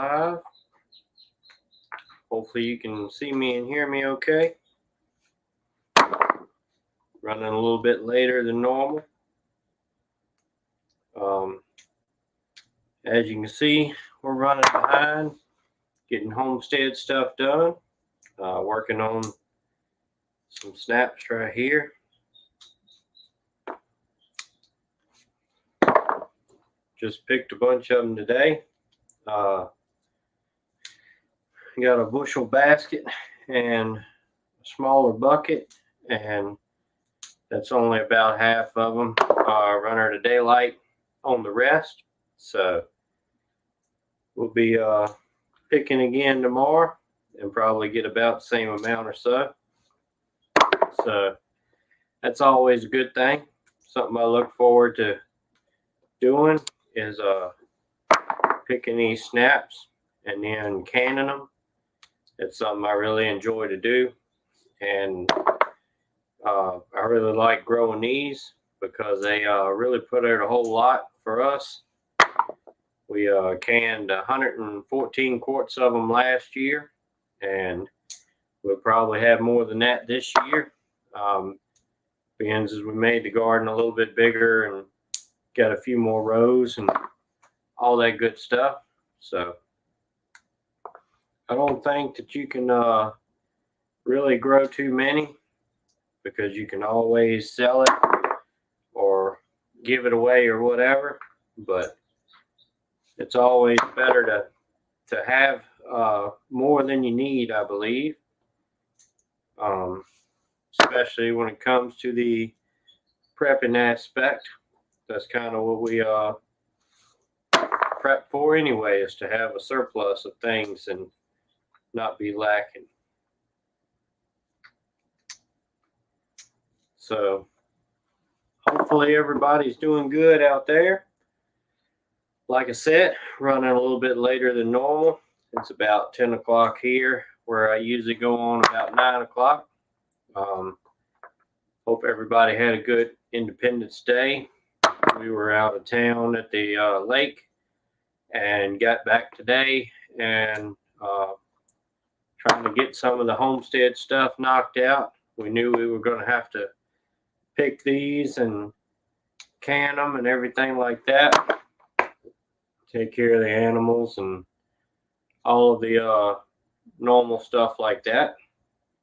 live. Hopefully you can see me and hear me okay. Running a little bit later than normal. As you can see, we're running behind, getting homestead stuff done. Working on some snaps right here. Just picked a bunch of them today. Got a bushel basket and a smaller bucket, and that's only about half of them. Runner to daylight on the rest. So we'll be picking again tomorrow and probably get about the same amount or so. So that's always a good thing. Something I look forward to doing is picking these snaps and then canning them. It's something I really enjoy to do, and I really like growing these because they really put out a whole lot for us. We canned 114 quarts of them last year, and we'll probably have more than that this year. Being as we made the garden a little bit bigger and got a few more rows and all that good stuff. So I don't think that you can really grow too many, because you can always sell it or give it away or whatever. But it's always better to have more than you need, I believe. Especially when it comes to the prepping aspect. That's kind of what we prep for anyway, is to have a surplus of things and not be lacking. So hopefully everybody's doing good out there. Like I said, running a little bit later than normal. It's about 10 o'clock here, where I usually go on about 9 o'clock. Hope everybody had a good Independence Day. We were out of town at the lake and got back today, and trying to get some of the homestead stuff knocked out. We knew we were going to have to pick these and can them and everything like that. Take care of the animals and all of the normal stuff like that.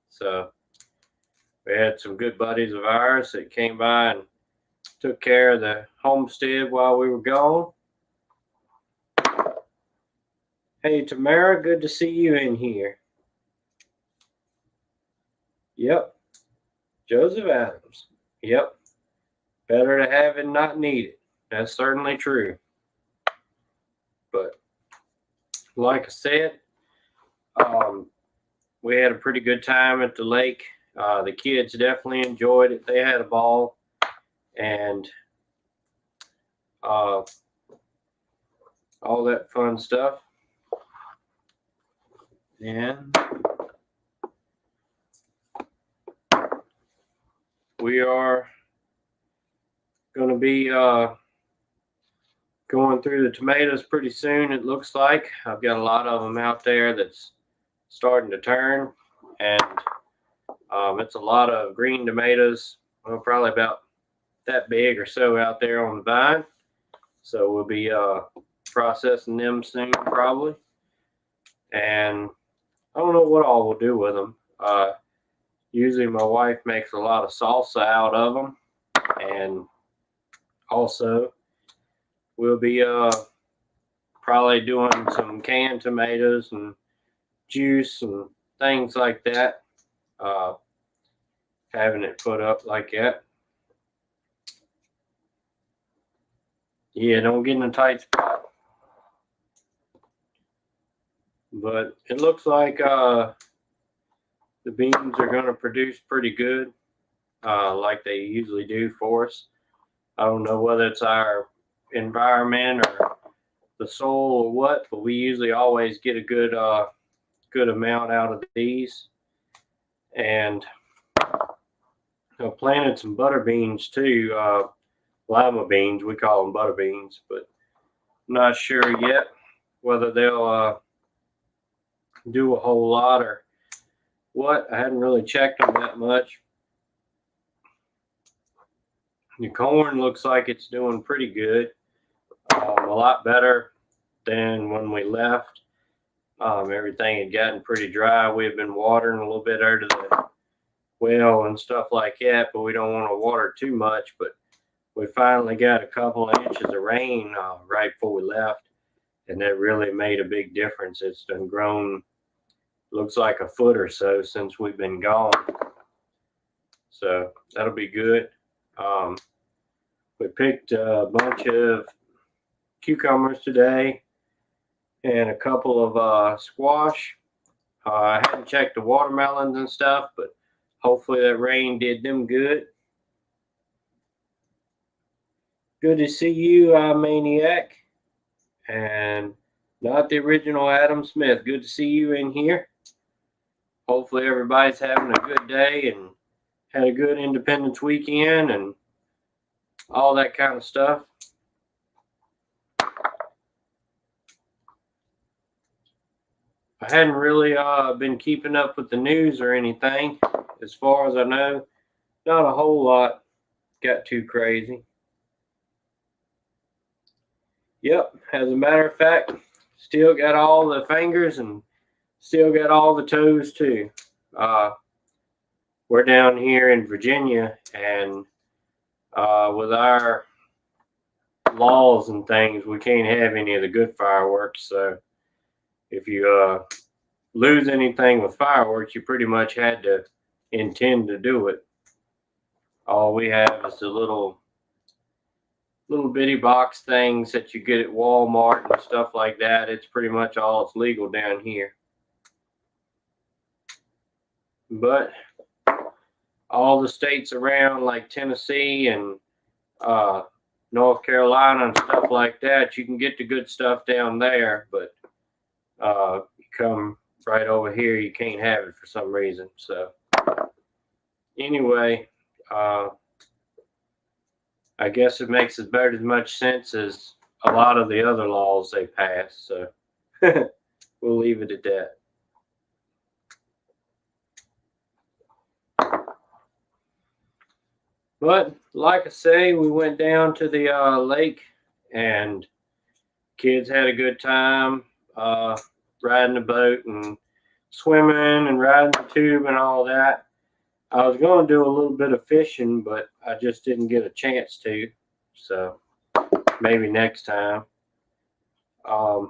So we had some good buddies of ours that came by and took care of the homestead while we were gone. Hey, Tamara, good to see you in here. Yep. Joseph Adams. Yep. Better to have it than not need it. That's certainly true. But like I said, we had a pretty good time at the lake. The kids definitely enjoyed it. They had a ball, and all that fun stuff. And we are going to be going through the tomatoes pretty soon, it looks like. I've got a lot of them out there that's starting to turn, and it's a lot of green tomatoes. Well, probably about that big or so out there on the vine. So we'll be processing them soon, probably. And I don't know what all we'll do with them. Usually my wife makes a lot of salsa out of them, and also we'll be probably doing some canned tomatoes and juice and things like that. Having it put up like that. Yeah, don't get in a tight spot. But it looks like the beans are going to produce pretty good, like they usually do for us. I don't know whether it's our environment or the soil or what, but we usually always get a good amount out of these. And I planted some butter beans too, lima beans. We call them butter beans, but I'm not sure yet whether they'll do a whole lot or what. I hadn't really checked them that much. The corn looks like it's doing pretty good. A lot better than when we left. Everything had gotten pretty dry. We had been watering a little bit out of the well and stuff like that, but we don't want to water too much. But we finally got a couple of inches of rain right before we left, and that really made a big difference. It's done grown, looks like a foot or so since we've been gone. So that'll be good. We picked a bunch of cucumbers today and a couple of squash. I hadn't checked the watermelons and stuff, but hopefully that rain did them good. Good to see you, Maniac. And not the original Adam Smith. Good to see you in here. Hopefully everybody's having a good day and had a good Independence weekend and all that kind of stuff. I hadn't really been keeping up with the news or anything. As far as I know, not a whole lot got too crazy. Yep, as a matter of fact, still got all the fingers and still got all the toes too. We're down here in Virginia, and with our laws and things, we can't have any of the good fireworks. So if you lose anything with fireworks, you pretty much had to intend to do it. All we have is the little bitty box things that you get at Walmart and stuff like that. It's pretty much all it's legal down here. But all the states around, like Tennessee and North Carolina and stuff like that, you can get the good stuff down there, but you come right over here, you can't have it for some reason. So anyway, I guess it makes about as much sense as a lot of the other laws they passed. So we'll leave it at that. But like I say, we went down to the lake and kids had a good time riding the boat and swimming and riding the tube and all that. I was going to do a little bit of fishing, but I just didn't get a chance to. So maybe next time. I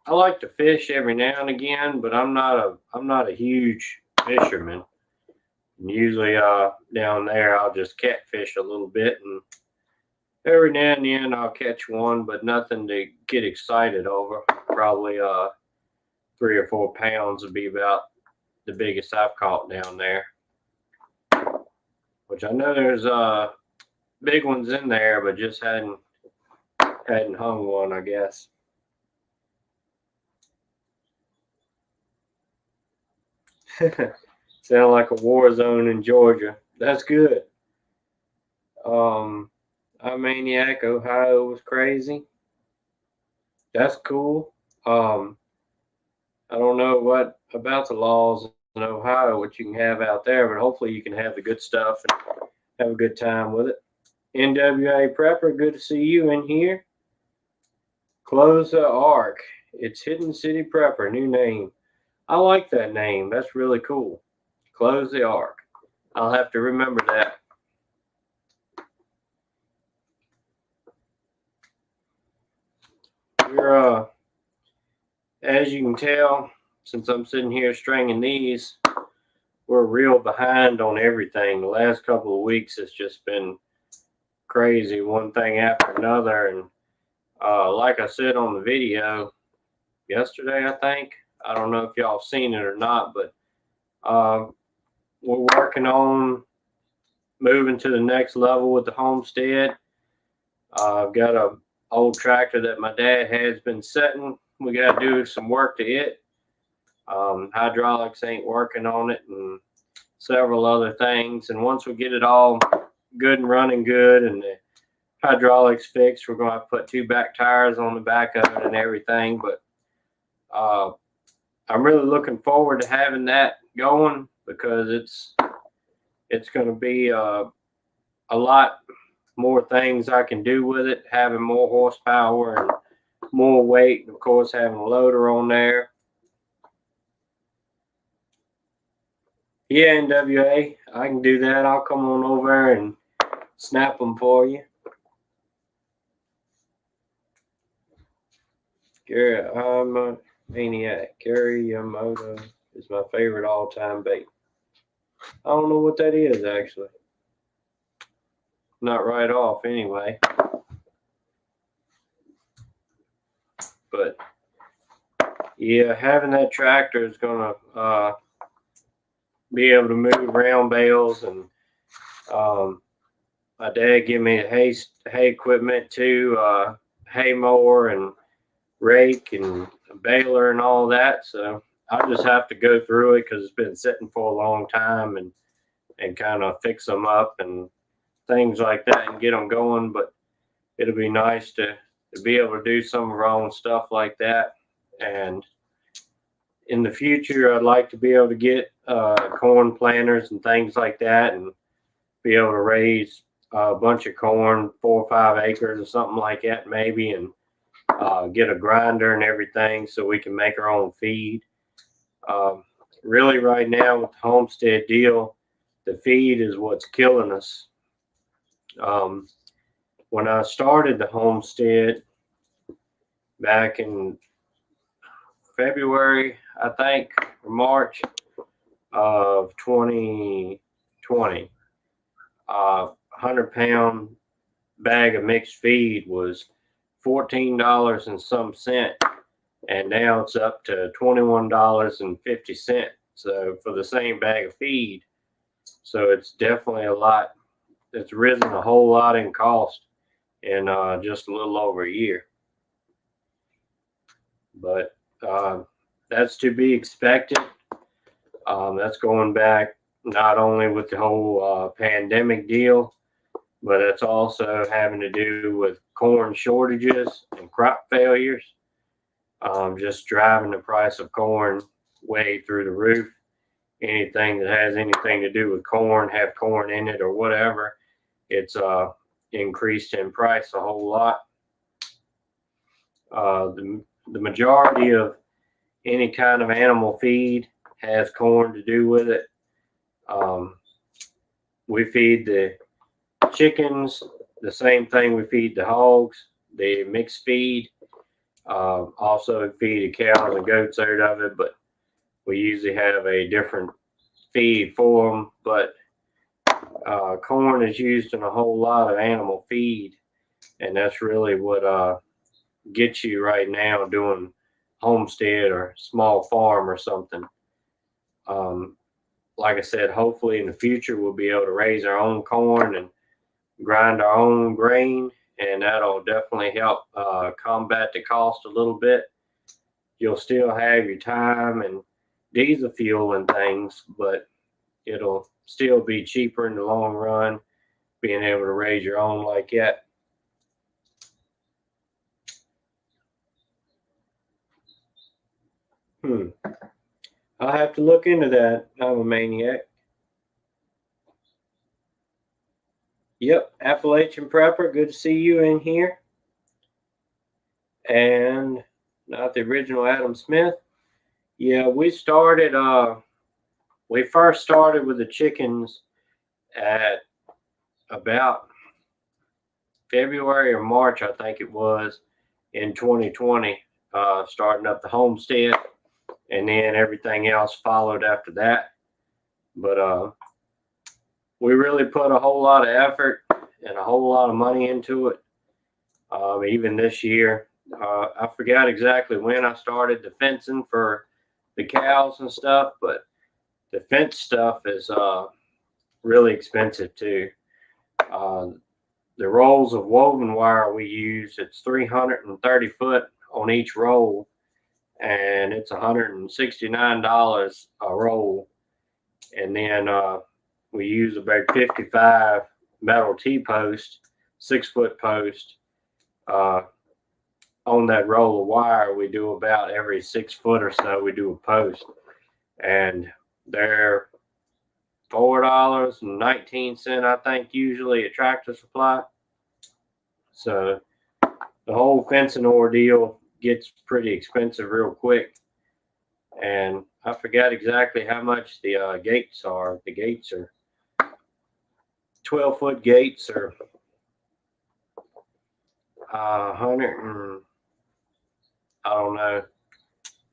like to fish every now and again, but I'm not a huge fisherman. And usually down there I'll just catfish a little bit, and every now and then I'll catch one, but nothing to get excited over. Probably 3 or 4 pounds would be about the biggest I've caught down there. Which I know there's big ones in there, but just hadn't hung one, I guess. Sound like a war zone in Georgia. That's good. Maniac, Ohio was crazy. That's cool. I don't know what about the laws in Ohio, what you can have out there, but hopefully you can have the good stuff and have a good time with it. NWA Prepper, good to see you in here. Close the Arc. It's Hidden City Prepper, new name. I like that name. That's really cool. Close the Arc. I'll have to remember that. We're, as you can tell, since I'm sitting here stringing these, we're real behind on everything. The last couple of weeks has just been crazy, one thing after another. And like I said on the video yesterday, I think, I don't know if y'all seen it or not, but we're working on moving to the next level with the homestead. I've got a old tractor that my dad has been setting. We got to do some work to it. Hydraulics ain't working on it and several other things. And once we get it all good and running good and the hydraulics fixed, we're going to put 2 back tires on the back of it and everything. But I'm really looking forward to having that going because it's going to be a lot more things I can do with it, having more horsepower and more weight, and of course having a loader on there. Yeah, NWA, I can do that. I'll come on over and snap them for you. Gary, I'm a maniac. Gary Yamamoto is my favorite all-time bait. I don't know what that is actually. Not right off anyway. But yeah, having that tractor is gonna be able to move round bales, and my dad gave me hay equipment too, hay mower and rake and a baler and all that. So I just have to go through it because it's been sitting for a long time, and kind of fix them up and things like that and get them going. But it'll be nice to be able to do some of our own stuff like that. And in the future, I'd like to be able to get corn planters and things like that, and be able to raise a bunch of corn, 4 or 5 acres or something like that, maybe, and get a grinder and everything so we can make our own feed. Really, right now with the homestead deal, the feed is what's killing us. When I started the homestead back in February, I think, or March of 2020, 100-pound bag of mixed feed was $14 and some cent, and now it's up to $21.50. So for the same bag of feed, so it's definitely a lot. It's risen a whole lot in cost in just a little over a year. But that's to be expected. That's going back not only with the whole pandemic deal, but it's also having to do with corn shortages and crop failures. Just driving the price of corn way through the roof. Anything that has anything to do with corn, have corn in it or whatever, it's increased in price a whole lot. The majority of any kind of animal feed has corn to do with it. We feed the chickens the same thing we feed the hogs, the mixed feed. Also feed the cows and goats out of it, but we usually have a different feed for them. But corn is used in a whole lot of animal feed, and that's really what gets you right now doing homestead or small farm or something. Like I said, hopefully in the future we'll be able to raise our own corn and grind our own grain, and that'll definitely help combat the cost a little bit. You'll still have your time and diesel fuel and things, but it'll still be cheaper in the long run, being able to raise your own like that. I'll have to look into that. I'm a maniac. Yep, Appalachian Prepper. Good to see you in here. And not the original Adam Smith. Yeah, we first started with the chickens at about February or March, I think it was, in 2020, starting up the homestead, and then everything else followed after that. But we really put a whole lot of effort and a whole lot of money into it. Even this year, I forgot exactly when I started the fencing for the cows and stuff, but the fence stuff is really expensive too. The rolls of woven wire we use, it's 330 foot on each roll, and it's $169 a roll. And then we use about 55 metal T-post, 6-foot post, on that roll of wire, we do about every 6 foot or so, we do a post. And they're $4.19, I think, usually at Tractor Supply. So the whole fencing ordeal gets pretty expensive real quick. And I forgot exactly how much the gates are. The gates are 12-foot gates, or 100 and I don't know,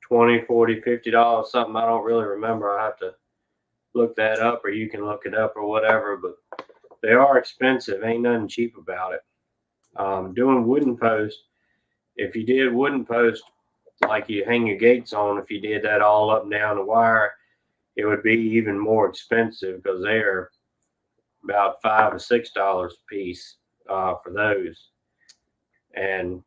20, 40, $50, something. I don't really remember. I have to look that up, or you can look it up or whatever. But they are expensive. Ain't nothing cheap about it. Doing wooden posts, if you did wooden posts like you hang your gates on, if you did that all up and down the wire, it would be even more expensive, because they are about $5 or $6 a piece for those. And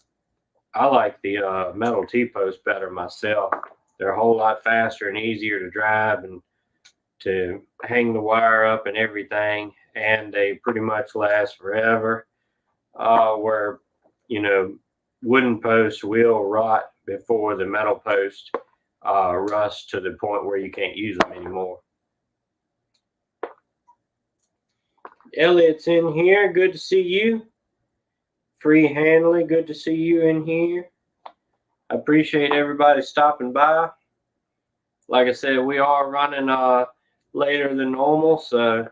I like the metal T-posts better myself. They're a whole lot faster and easier to drive and to hang the wire up and everything, and they pretty much last forever. Where, you know, wooden posts will rot before the metal post rust to the point where you can't use them anymore. Elliot's in here. Good to see you. Free Hanley, good to see you in here. I appreciate everybody stopping by. Like I said, we are running later than normal, so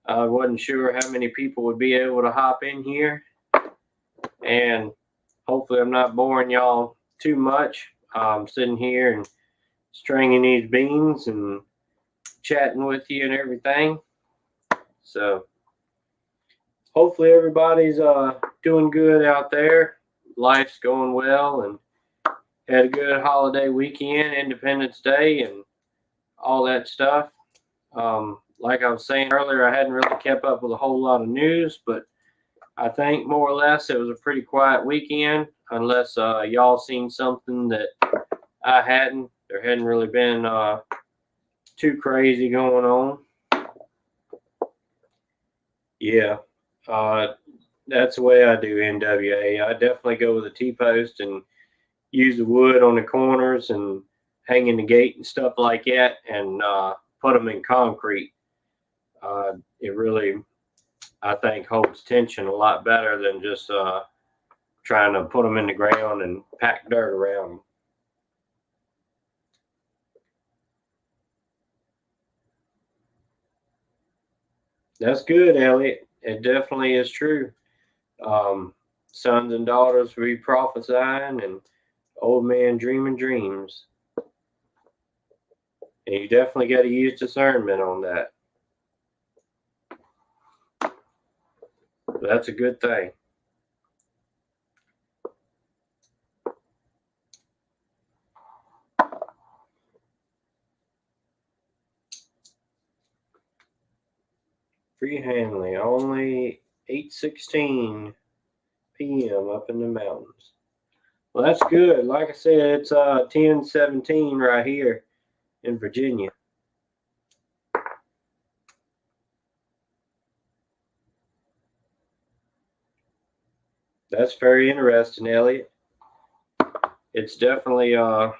I wasn't sure how many people would be able to hop in here. And hopefully I'm not boring y'all too much. I'm sitting here and stringing these beans and chatting with you and everything. So hopefully everybody's doing good out there. Life's going well, and had a good holiday weekend, Independence Day, and all that stuff. Like I was saying earlier, I hadn't really kept up with a whole lot of news, but I think more or less it was a pretty quiet weekend, unless y'all seen something that I hadn't. There hadn't really been too crazy going on. Yeah, that's the way I do NWA. I definitely go with a T-post and use the wood on the corners and hanging the gate and stuff like that, and put them in concrete. It really, I think, holds tension a lot better than just trying to put them in the ground and pack dirt around them. That's good, Elliot. It definitely is true. Sons and daughters be prophesying, and old man dreaming dreams. And you definitely got to use discernment on that. That's a good thing. Free Hanley, only 8:16 p.m. up in the mountains. Well, that's good. Like I said, it's 10:17 right here in Virginia. That's very interesting, Elliot. It's definitely the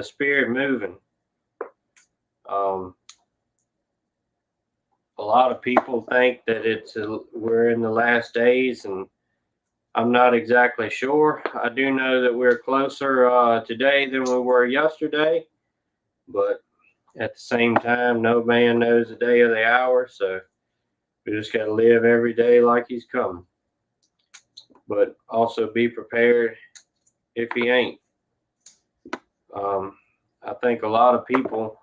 spirit moving. A lot of people think that we're in the last days, and I'm not exactly sure. I do know that we're closer today than we were yesterday, but at the same time, no man knows the day or the hour, so we just got to live every day like he's coming. But also be prepared if he ain't. I think a lot of people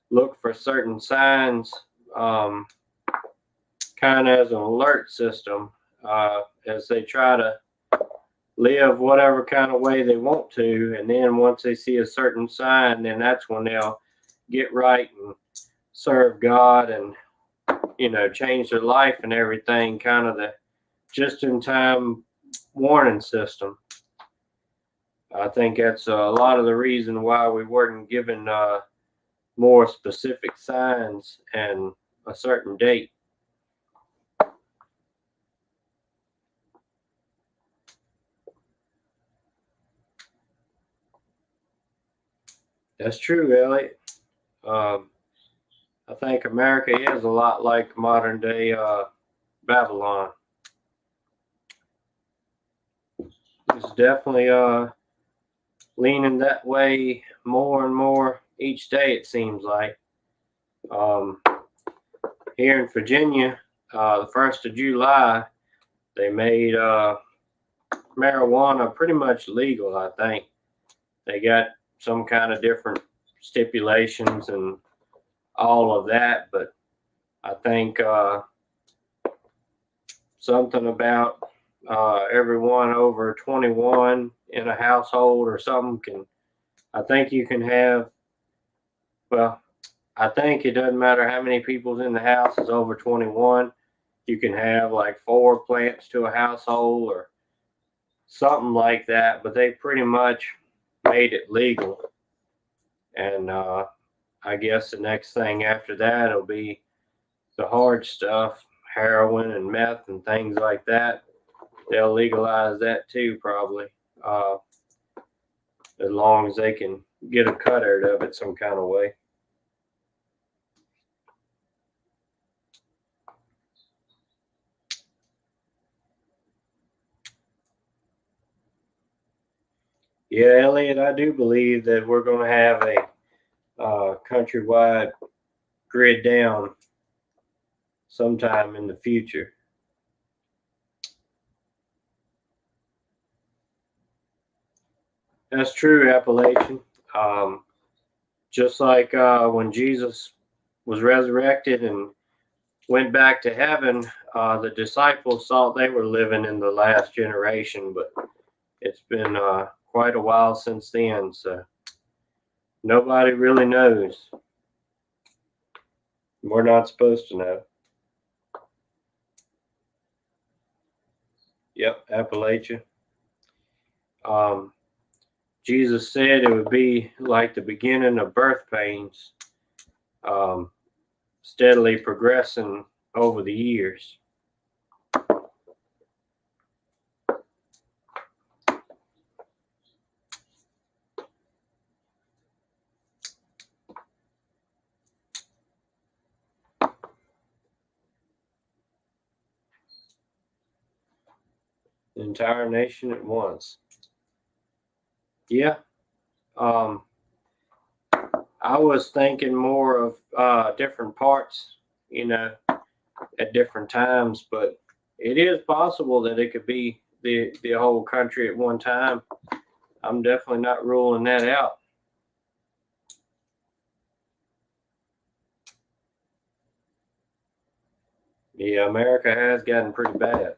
look for certain signs kind of as an alert system as they try to live whatever kind of way they want to. And then once they see a certain sign, then that's when they'll get right and serve God and, change their life and everything, kind of the just-in-time warning system. I think that's a lot of the reason why we weren't given more specific signs and a certain date. That's true, Elliot. Um, I think America is a lot like modern day Babylon. It's definitely leaning that way more and more each day, it seems like. Um, Here in Virginia, the 1st of July, they made marijuana pretty much legal, I think. They got some kind of different stipulations and all of that, but I think something about everyone over 21 in a household or something can, I think you can have, well, I think it doesn't matter how many people's in the house is over 21. You can have like 4 plants to a household or something like that, but they pretty much made it legal. And I guess the next thing after that will be the hard stuff, heroin and meth and things like that. They'll legalize that too, probably, uh, as long as they can get a cut out of it some kind of way. Yeah, Elliot, I do believe that we're going to have a countrywide grid down sometime in the future. That's true, Appalachian. Um, just like when Jesus was resurrected and went back to heaven, the disciples thought they were living in the last generation, but it's been quite a while since then, so nobody really knows. We're not supposed to know. Yep, Appalachia. Um, Jesus said it would be like the beginning of birth pains, um, steadily progressing over the years. The entire nation at once. Yeah. Um, I was thinking more of different parts, you know, at different times, but it is possible that it could be the whole country at one time. I'm definitely not ruling that out. Yeah, America has gotten pretty bad.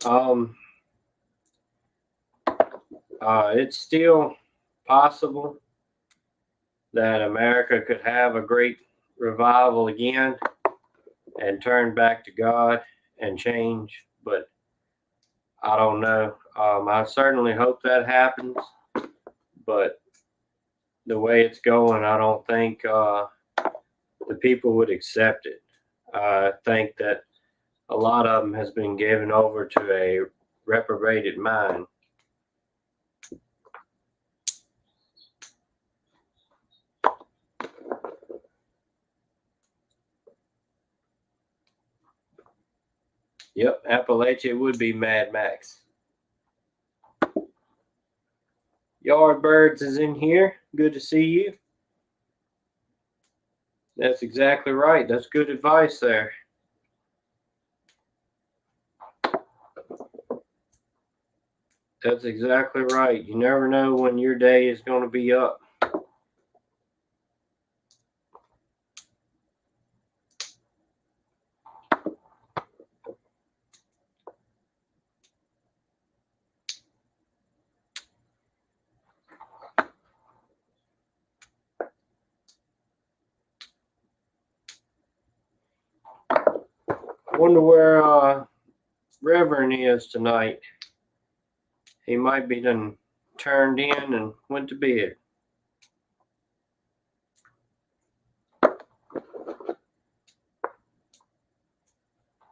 Um, it's still possible that America could have a great revival again and turn back to God and change, but I don't know. I certainly hope that happens, but the way it's going, I don't think the people would accept it. I think that a lot of them has been given over to a reprobated mind. Yep, Appalachia would be Mad Max. Yardbirds is in here. Good to see you. That's exactly right. That's good advice there. That's exactly right. You never know when your day is going to be up. I wonder where Reverend is tonight. He might be done turned in and went to bed.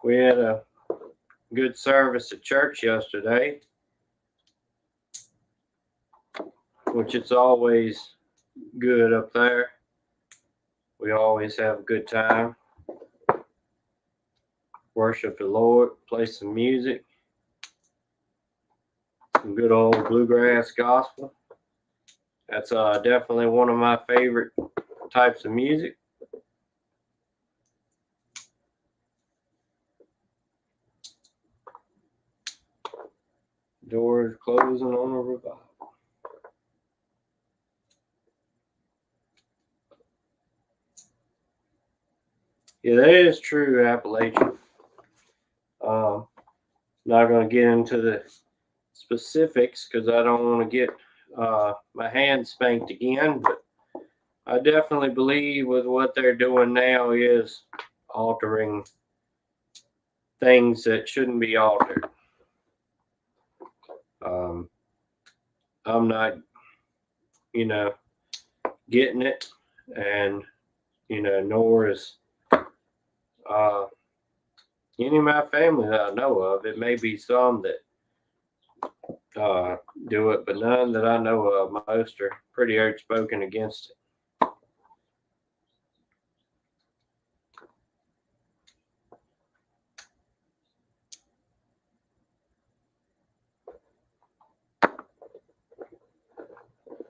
We had a good service at church yesterday, which it's always good up there. We always have a good time. Worship the Lord, play some music, some good old bluegrass gospel. That's definitely one of my favorite types of music. Doors closing on a revival. Yeah, that is true, Appalachian. Not going to get into the specifics because I don't want to get my hand spanked again, but I definitely believe with what they're doing now is altering things that shouldn't be altered. I'm not, getting it, and nor is any of my family that I know of. It may be some that do it, but none that I know of. Most are pretty outspoken against it.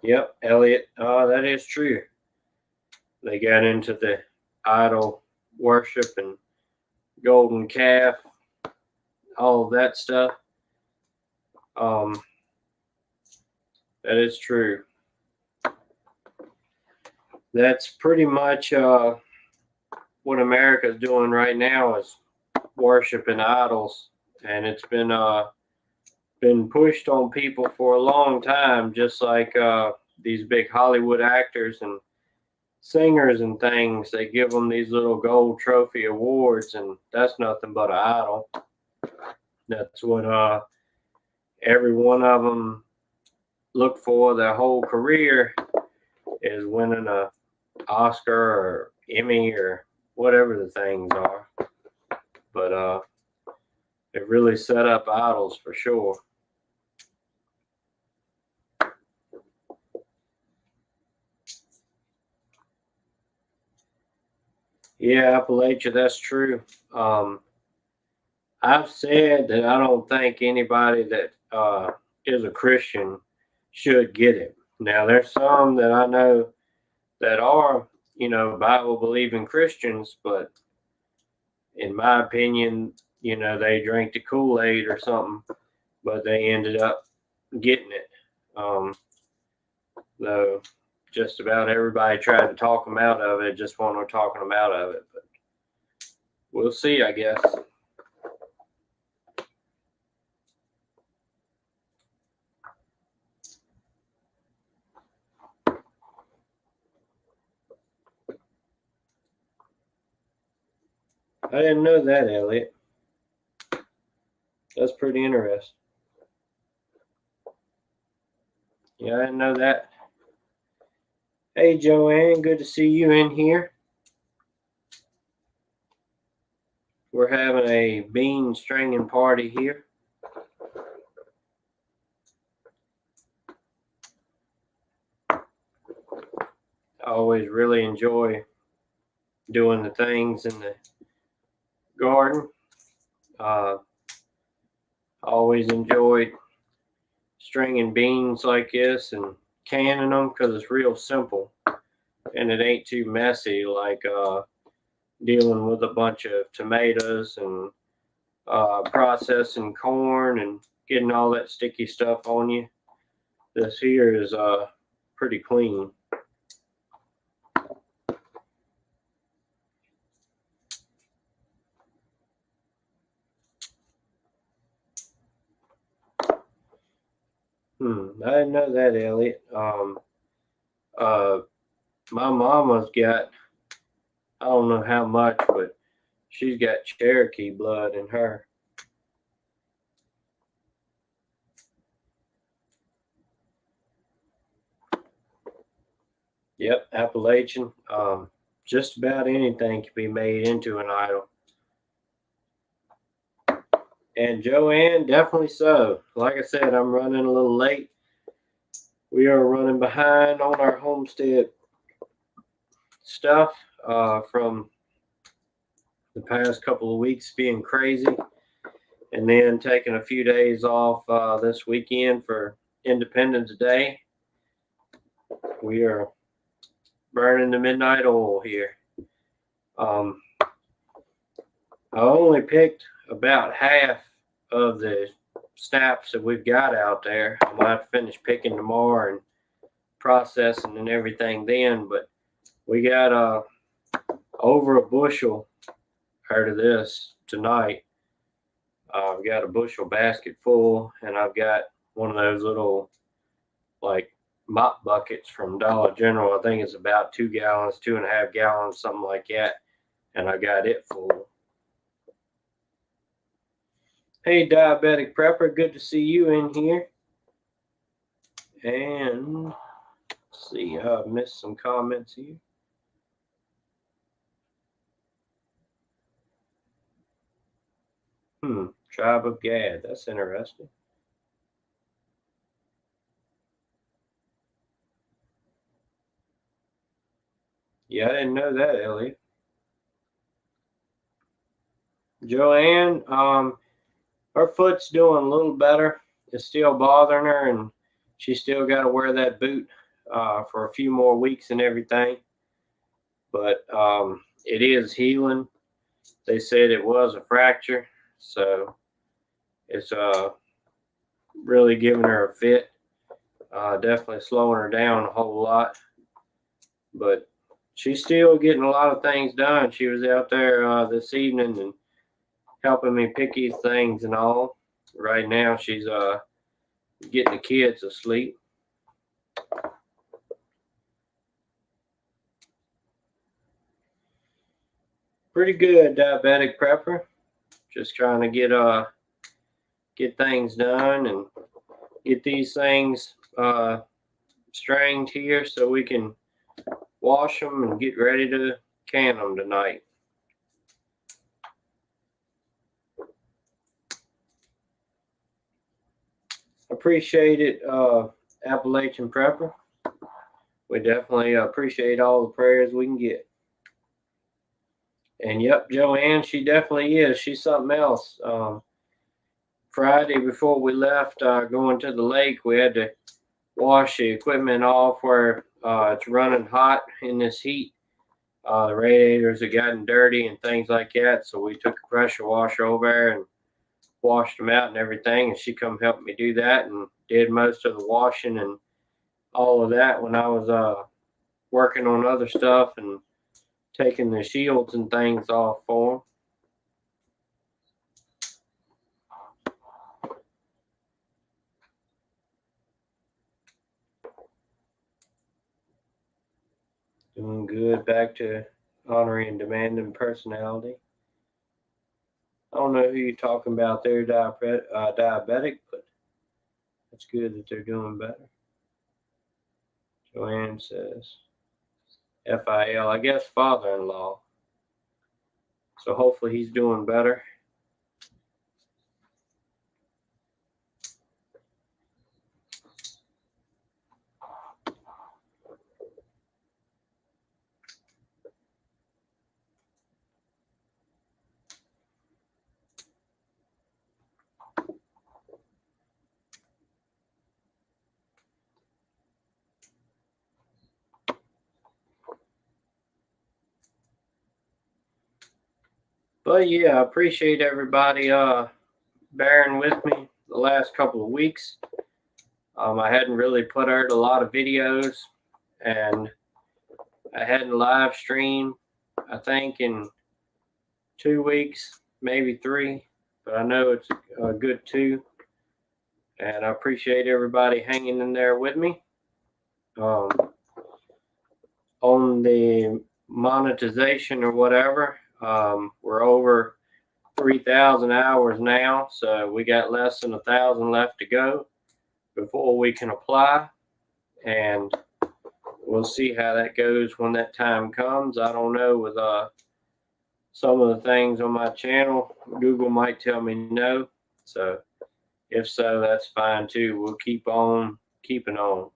Yep, Elliot, that is true. They got into the idol worship and golden calf, all of that stuff. That is true. That's pretty much what America's doing right now is worshiping idols, and it's been pushed on people for a long time, just like these big Hollywood actors and singers and things. They give them these little gold trophy awards, and that's nothing but an idol. That's what every one of them look for their whole career, is winning a Oscar or Emmy or whatever the things are. But it really set up idols for sure. Yeah, Appalachia, that's true. I've said that I don't think anybody that is a Christian should get it. Now, there's some that I know that are, Bible believing Christians, but in my opinion, they drank the Kool-Aid or something, but they ended up getting it. Though just about everybody tried to talk them out of it, just when we're talking them out of it. But we'll see, I guess. I didn't know that, Elliot. That's pretty interesting. Yeah, I didn't know that. Hey, Joanne, good to see you in here. We're having a bean stringing party here. I always really enjoy doing the things in the garden. I always enjoyed stringing beans like this and canning them because it's real simple and it ain't too messy like dealing with a bunch of tomatoes and processing corn and getting all that sticky stuff on you. This here is pretty clean. I didn't know that, Elliot. My mama's got, I don't know how much, but she's got Cherokee blood in her. Yep, Appalachian. Just about anything can be made into an idol. And Joanne, definitely so. Like I said, I'm running a little late. We are running behind on our homestead stuff from the past couple of weeks being crazy, and then taking a few days off this weekend for Independence Day. We are burning the midnight oil here. I only picked about half of the snaps that we've got out there. I might have to finish picking tomorrow and processing and everything then, but we got over a bushel out of this tonight. I've got a bushel basket full, and I've got one of those little like mop buckets from Dollar General. I think it's about 2 gallons, 2.5 gallons, something like that, and I got it full. Hey, Diabetic Prepper, good to see you in here. And let's see, I missed some comments here. Tribe of Gad, that's interesting. Yeah, I didn't know that, Elliot. Joanne, her foot's doing a little better. It's still bothering her, and she still got to wear that boot for a few more weeks and everything. But it is healing. They said it was a fracture, so it's really giving her a fit. Definitely slowing her down a whole lot. But she's still getting a lot of things done. She was out there this evening and helping me pick these things and all. Right now, she's getting the kids asleep. Pretty good, Diabetic Prepper. Just trying to get things done and get these things strained here so we can wash them and get ready to can them tonight. Appreciate it, Appalachian Prepper. We definitely appreciate all the prayers we can get. And yep, Joanne, she definitely is. She's something else. Friday before we left going to the lake, we had to wash the equipment off where it's running hot in this heat. The radiators have gotten dirty and things like that. So we took a pressure washer over there and washed them out and everything. And she come help me do that and did most of the washing and all of that when I was working on other stuff and taking the shields and things off for them. Doing good. Back to honoring and demanding personality. I don't know who you're talking about there, diabetic, but it's good that they're doing better. Joanne says, FIL, I guess father-in-law. So hopefully he's doing better. But yeah, I appreciate everybody bearing with me the last couple of weeks. I hadn't really put out a lot of videos, and I hadn't live streamed, I think, in 2 weeks, maybe 3, but I know it's a good 2. And I appreciate everybody hanging in there with me. On the monetization or whatever, we're over 3,000 hours now, so we got less than 1,000 left to go before we can apply, and we'll see how that goes when that time comes. I don't know with some of the things on my channel. Google might tell me no, So if so, that's fine too. We'll keep on keeping on.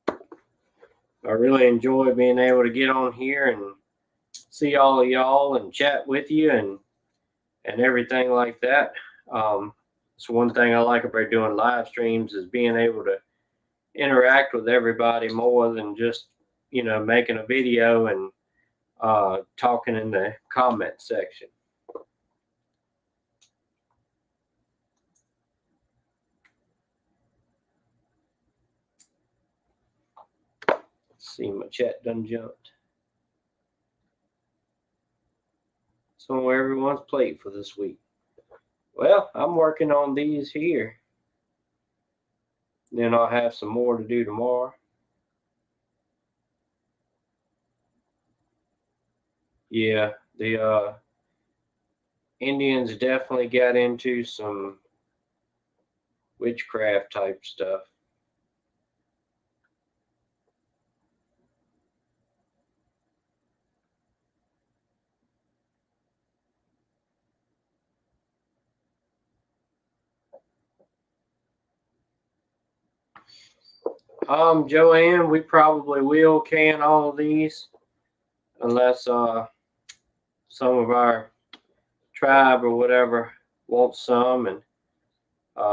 I really enjoy being able to get on here and see all of y'all and chat with you and everything like that. It's one thing I like about doing live streams is being able to interact with everybody more than just, you know, making a video and talking in the comment section. Let's see, my chat done jumped. It's on everyone's plate for this week. Well, I'm working on these here. Then I'll have some more to do tomorrow. Yeah, the Indians definitely got into some witchcraft type stuff. Joanne, we probably will can all of these unless some of our tribe or whatever wants some, and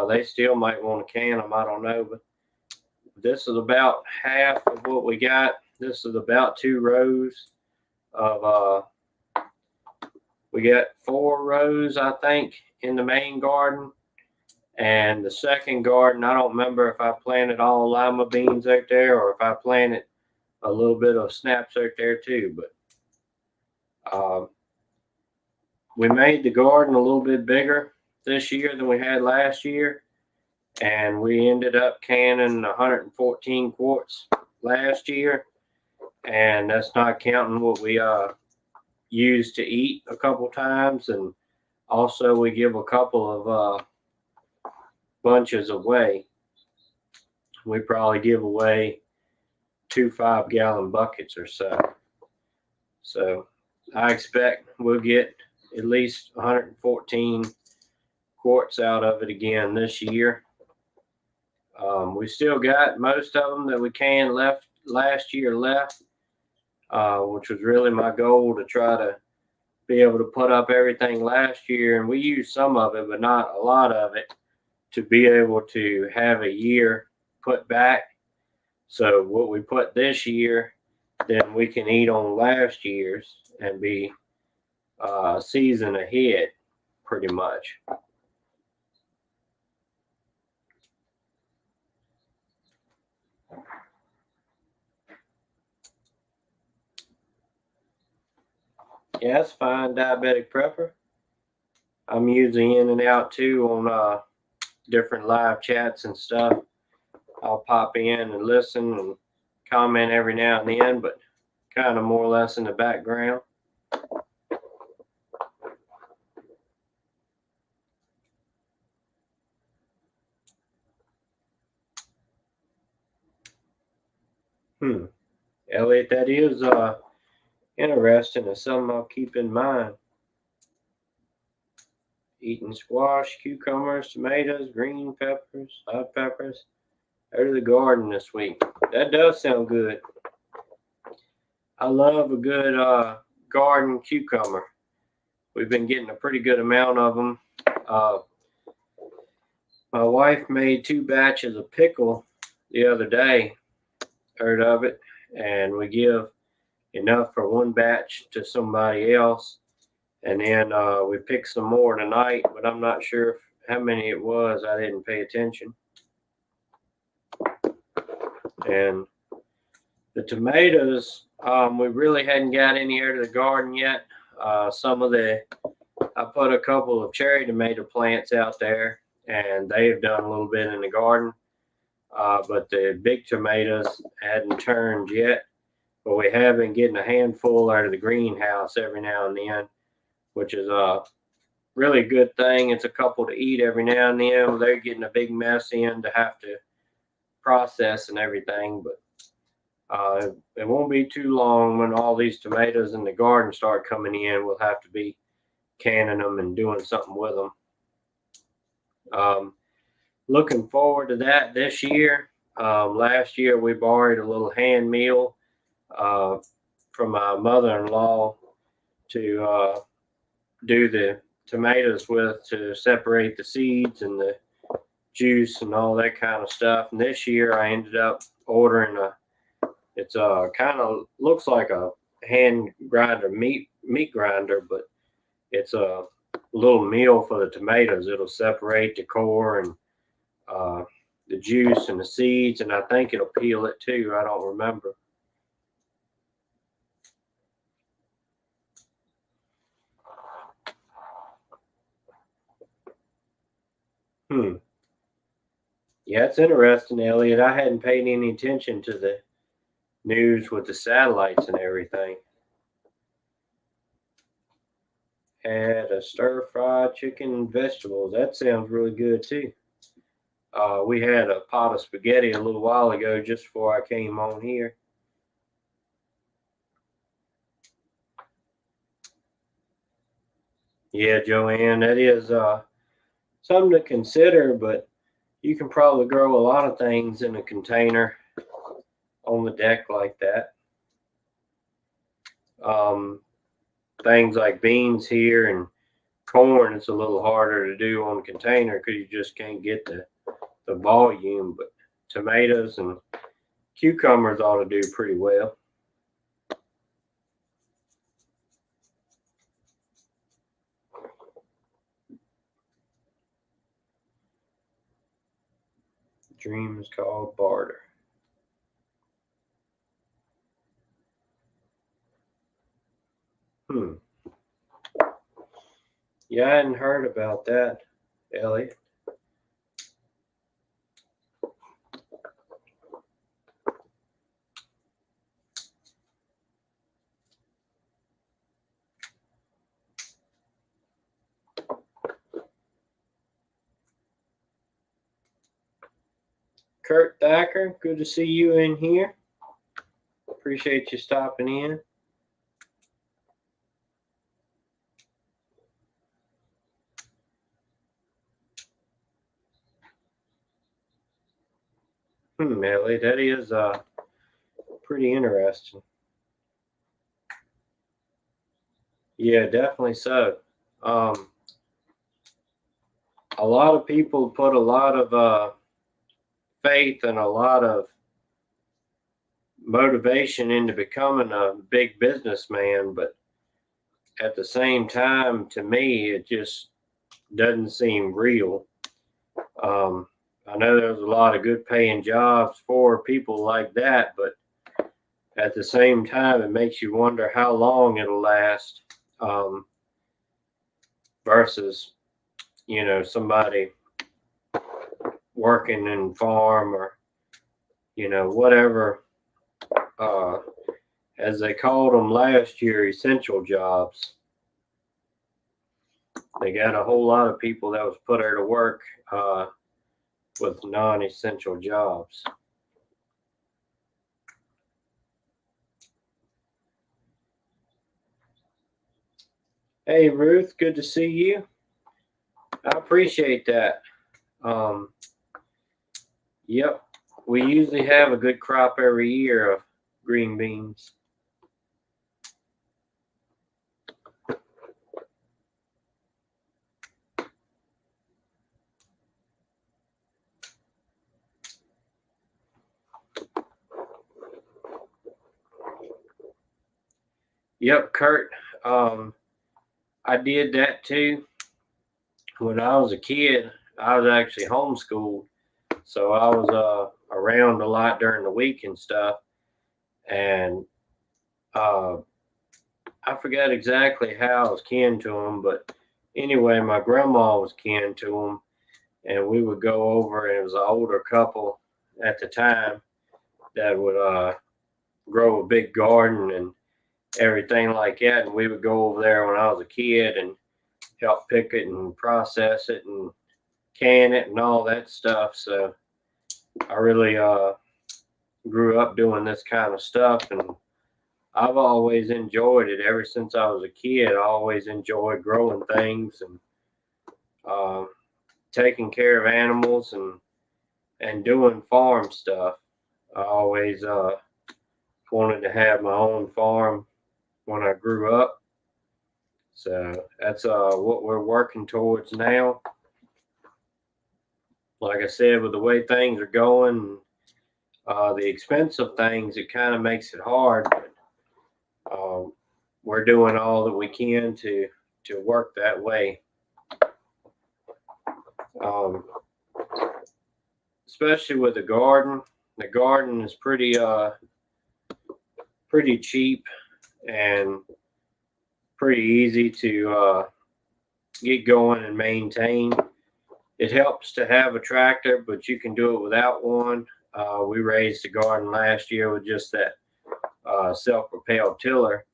they still might want to can them. I don't know, but this is about half of what we got. This is about 2 rows of we got 4 rows, I think, in the main garden. And the second garden, I don't remember if I planted all lima beans out there or if I planted a little bit of snaps out there too. But we made the garden a little bit bigger this year than we had last year. And we ended up canning 114 quarts last year. And that's not counting what we used to eat a couple times. And also we give a couple of bunches away. We probably give away 2 5-gallon buckets or so. So I expect we'll get at least 114 quarts out of it again this year. We still got most of them that we canned left last year left, which was really my goal to try to be able to put up everything last year. And we used some of it, but not a lot of it, to be able to have a year put back. So what we put this year, then we can eat on last year's and be season ahead pretty much. Yeah, that's fine, diabetic prepper. I'm usually in and out too on different live chats and stuff. I'll pop in and listen and comment every now and then, but kind of more or less in the background. Elliot, that is interesting. It's something I'll keep in mind. Eating squash, cucumbers, tomatoes, green peppers, hot peppers out of the garden this week. That does sound good. I love a good garden cucumber. We've been getting a pretty good amount of them. My wife made 2 batches of pickle the other day, heard of it, and we give enough for 1 batch to somebody else. And then we picked some more tonight, but I'm not sure how many it was. I didn't pay attention. And the tomatoes, we really hadn't got any out of the garden yet. I put a couple of cherry tomato plants out there, and they have done a little bit in the garden. But the big tomatoes hadn't turned yet. But we have been getting a handful out of the greenhouse every now and then, which is a really good thing. It's a couple to eat every now and then. They're getting a big mess in to have to process and everything, but it won't be too long when all these tomatoes in the garden start coming in. We'll have to be canning them and doing something with them. Looking forward to that this year. Last year we borrowed a little hand mill from my mother-in-law to do the tomatoes with, to separate the seeds and the juice and all that kind of stuff. And this year I ended up ordering it's kind of looks like a hand grinder, meat grinder, but it's a little meal for the tomatoes. It'll separate the core and the juice and the seeds, and I think it'll peel it too. I don't remember. Yeah, it's interesting, Elliot. I hadn't paid any attention to the news with the satellites and everything. Had a stir-fried chicken and vegetables. That sounds really good too. We had a pot of spaghetti a little while ago just before I came on here. Yeah, Joanne, that is something to consider, but you can probably grow a lot of things in a container on the deck like that. Things like beans here and corn, it's a little harder to do on a container because you just can't get the volume, but tomatoes and cucumbers ought to do pretty well. Dream is called barter. Yeah, I hadn't heard about that, Elliot. Kurt Thacker, good to see you in here. Appreciate you stopping in. Ellie, that is pretty interesting. Yeah, definitely so. A lot of people put a lot of faith and a lot of motivation into becoming a big businessman, but at the same time, to me, it just doesn't seem real. I know there's a lot of good paying jobs for people like that, but at the same time, it makes you wonder how long it'll last versus, somebody working in farm or, whatever, as they called them last year, essential jobs. They got a whole lot of people that was put there to work with non-essential jobs. Hey, Ruth, good to see you. I appreciate that. Yep, we usually have a good crop every year of green beans. Yep, Kurt. I did that too. When I was a kid, I was actually homeschooled, so I was around a lot during the week and stuff. And I forgot exactly how I was kin to them, but anyway, my grandma was kin to them, and we would go over, and it was an older couple at the time that would grow a big garden and everything like that. And we would go over there when I was a kid and help pick it and process it and can it and all that stuff. So I really grew up doing this kind of stuff, and I've always enjoyed it ever since I was a kid. I always enjoyed growing things and taking care of animals and doing farm stuff. I always wanted to have my own farm when I grew up. So that's what we're working towards now. Like I said, with the way things are going, the expensive things, it kind of makes it hard. But we're doing all that we can to work that way. Especially with the garden. The garden is pretty cheap and pretty easy to get going and maintain. It helps to have a tractor, but you can do it without one. We raised the garden last year with just that self-propelled tiller,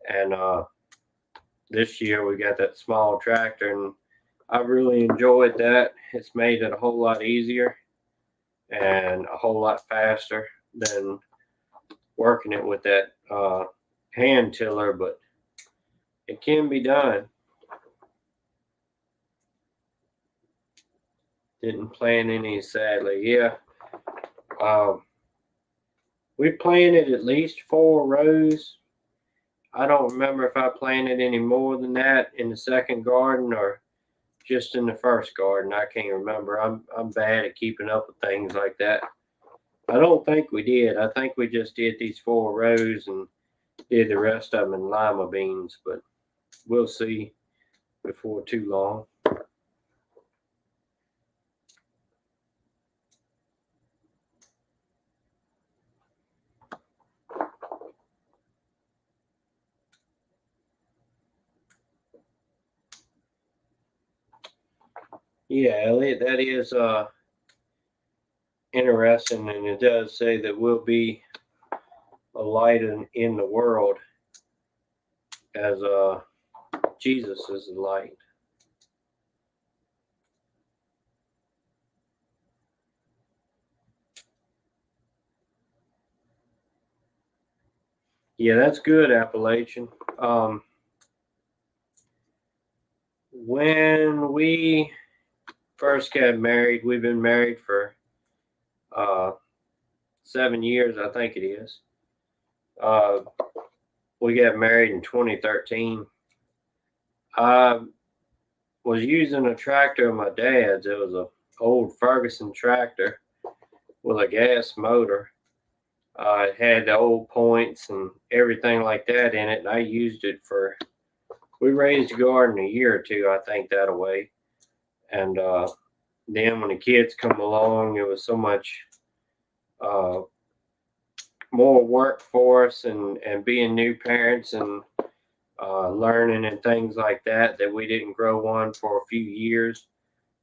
and this year we got that small tractor, and I really enjoyed that. It's made it a whole lot easier and a whole lot faster than working it with that hand tiller, but it can be done. Didn't plant any, sadly. Yeah. We planted at least 4 rows. I don't remember if I planted any more than that in the second garden or just in the first garden. I can't remember. I'm bad at keeping up with things like that. I don't think we did. I think we just did these 4 rows and did the rest of them in lima beans, but we'll see before too long. Yeah, Elliot, that is interesting, and it does say that we'll be a light in the world as Jesus is the light. Yeah, that's good, Appalachian. When we first got married, we've been married for 7 years, I think it is. We got married in 2013. I was using a tractor of my dad's. It was a old Ferguson tractor with a gas motor. It had the old points and everything like that in it, and I used it we raised a garden a year or two, I think, that away. And then when the kids come along, it was so much more work for us, and being new parents and learning and things like that we didn't grow one for a few years.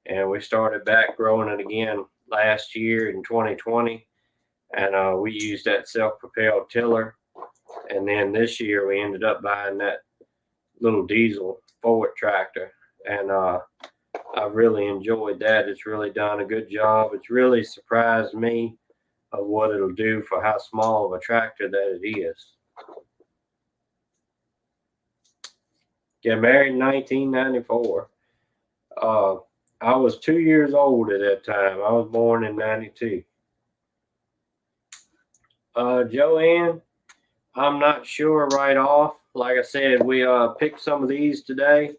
And we started back growing it again last year in 2020. And we used that self-propelled tiller. And then this year we ended up buying that little diesel Ford tractor. And I really enjoyed that. It's really done a good job. It's really surprised me of what it'll do for how small of a tractor that it is. Got married in 1994. I was 2 years old at that time. I was born in 92. Joanne, I'm not sure right off. Like I said, we picked some of these today,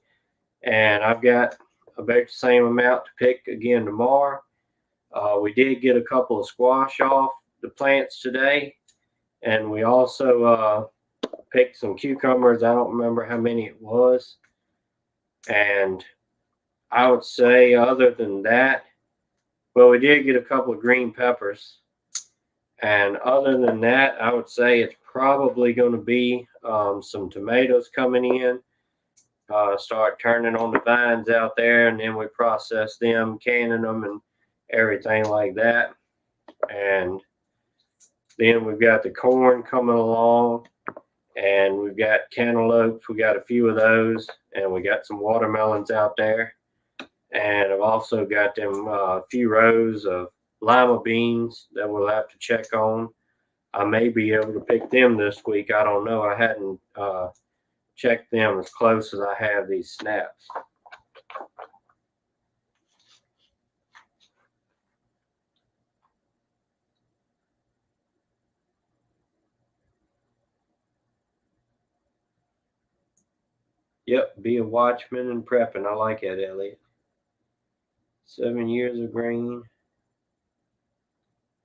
and I've got about the same amount to pick again tomorrow. We did get a couple of squash off the plants today, and we also picked some cucumbers. I don't remember how many it was. And I would say other than that, well, we did get a couple of green peppers. And other than that, I would say it's probably going to be some tomatoes coming in. Start turning on the vines out there, and then we process them, canning them, and everything like that. And then we've got the corn coming along, and we've got cantaloupes. We got a few of those, and we got some watermelons out there. And I've also got them a few rows of lima beans that we'll have to check on. I may be able to pick them this week. I don't know. I hadn't checked them as close as I have these snaps. Yep, be a watchman and prepping. I like that, Elliot. 7 years of green.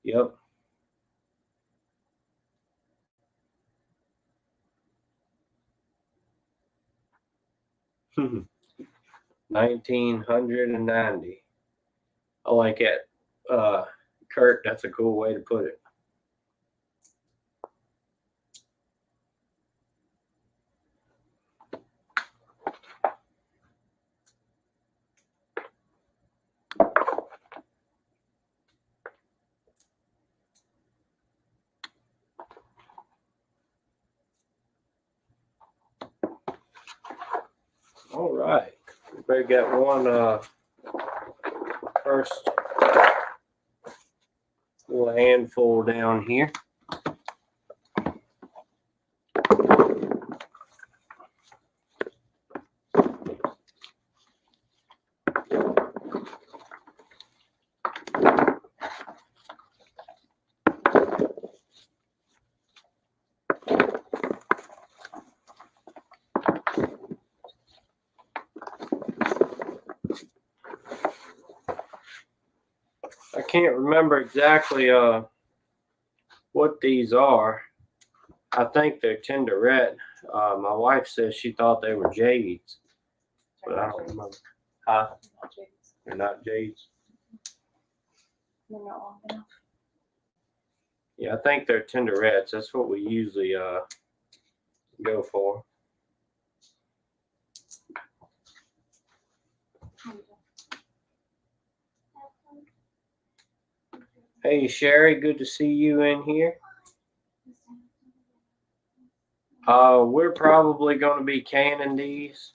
Yep. $1,990. I like that. Kurt, that's a cool way to put it. All right. We got one first little handful down here. I can't remember exactly what these are. I think they're Tinderette. My wife says she thought they were jades, but I don't remember. Huh? They're not jades. They're not long enough. Yeah, I think they're Tinderettes. That's what we usually go for. Hey Sherry, good to see you in here. We're probably going to be canning these.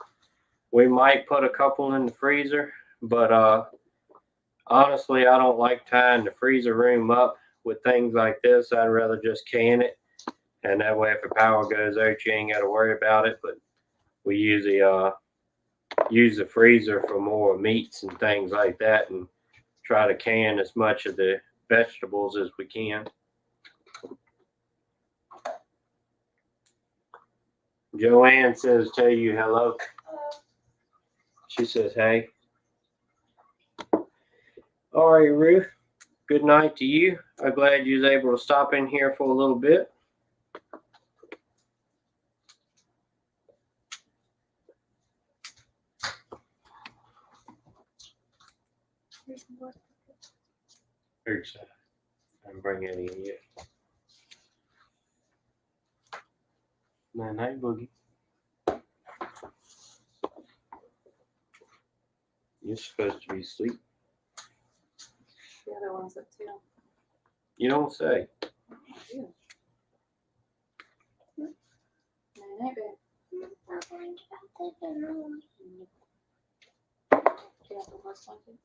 We might put a couple in the freezer, but honestly, I don't like tying the freezer room up with things like this. I'd rather just can it, and that way if the power goes out, you ain't got to worry about it. But we usually use the freezer for more meats and things like that, and try to can as much of the vegetables as we can. Joanne says tell you hello. She says hey. All right, Ruth. Good night to you. I'm glad you was able to stop in here for a little bit. Here's I didn't bring any in yet. Night, Boogie. You're supposed to be asleep. The other one's up too. You don't say. I do. Night night, babe. Do you have the horse blanket?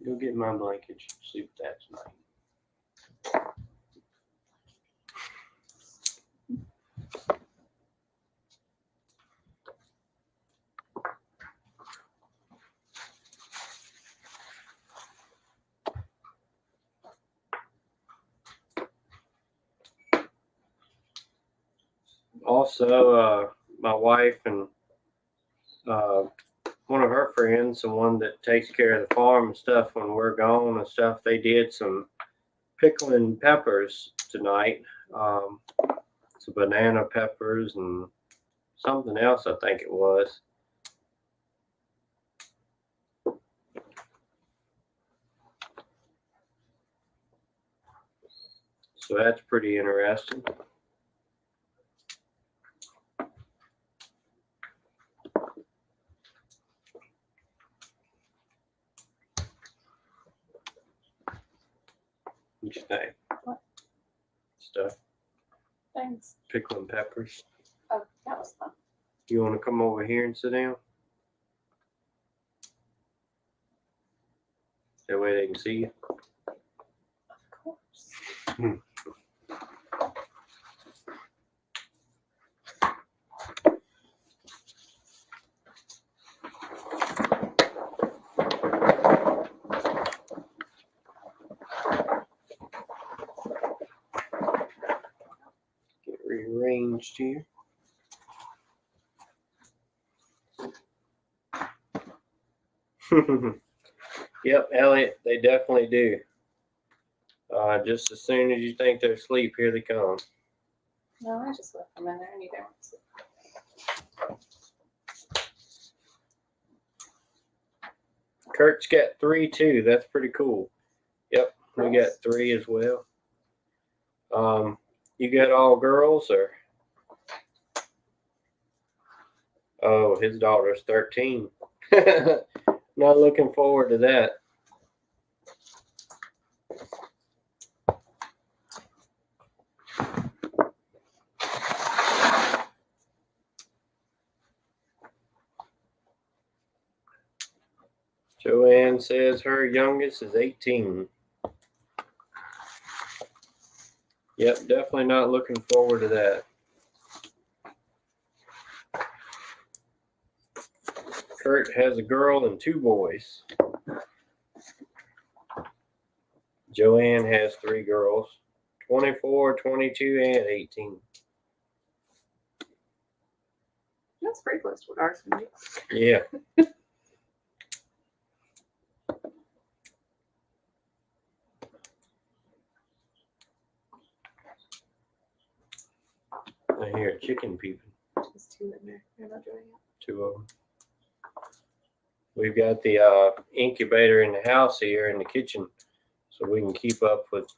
Go get my blanket. You can sleep with that tonight. Also, my wife and one of her friends, the one that takes care of the farm and stuff when we're gone and stuff, they did some pickling peppers tonight. Some banana peppers and something else, I think it was. So that's pretty interesting. What you think? What? Stuff. Thanks. Pickling peppers. Oh, that was fun. You want to come over here and sit down? That way they can see you. Of course. Get rearranged here. Yep, Elliot, they definitely do. Just as soon as you think they're asleep, here they come. No, I just left them in there and you don't see. Kurt's got 3 too. That's pretty cool. Yep, we got Girls? 3 as well. You got all girls or? Oh, his daughter's 13. Not looking forward to that. Joanne says her youngest is 18. Yep, definitely not looking forward to that. Kurt has a girl and 2 boys. Joanne has 3 girls, 24, 22, and 18. That's pretty close to what ours can be. Yeah. I hear a chicken peeping. There's 2 in there. They're not doing it. 2 of them. We've got the incubator in the house here in the kitchen, so we can keep up with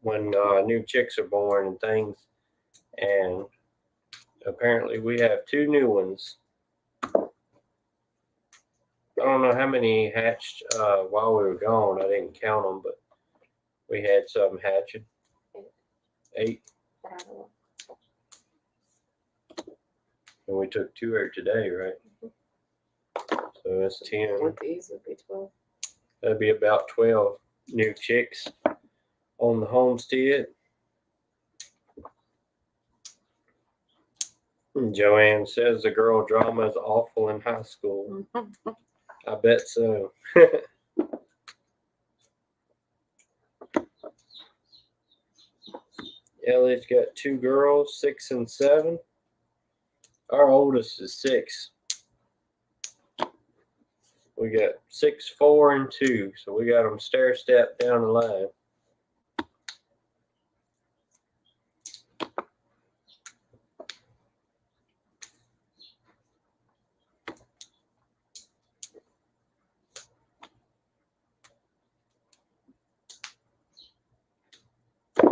when new chicks are born and things. And apparently we have 2 new ones. I don't know how many hatched while we were gone. I didn't count them, but we had some hatching. 8. But I don't know. And we took 2 out today, right? So that's 10. With these would be 12. That'd be about 12 new chicks on the homestead. And Joanne says the girl drama is awful in high school. I bet so. Ellie's got 2 girls, 6 and 7. Our oldest is 6. We got 6, 4, and 2. So we got them stair step down the line.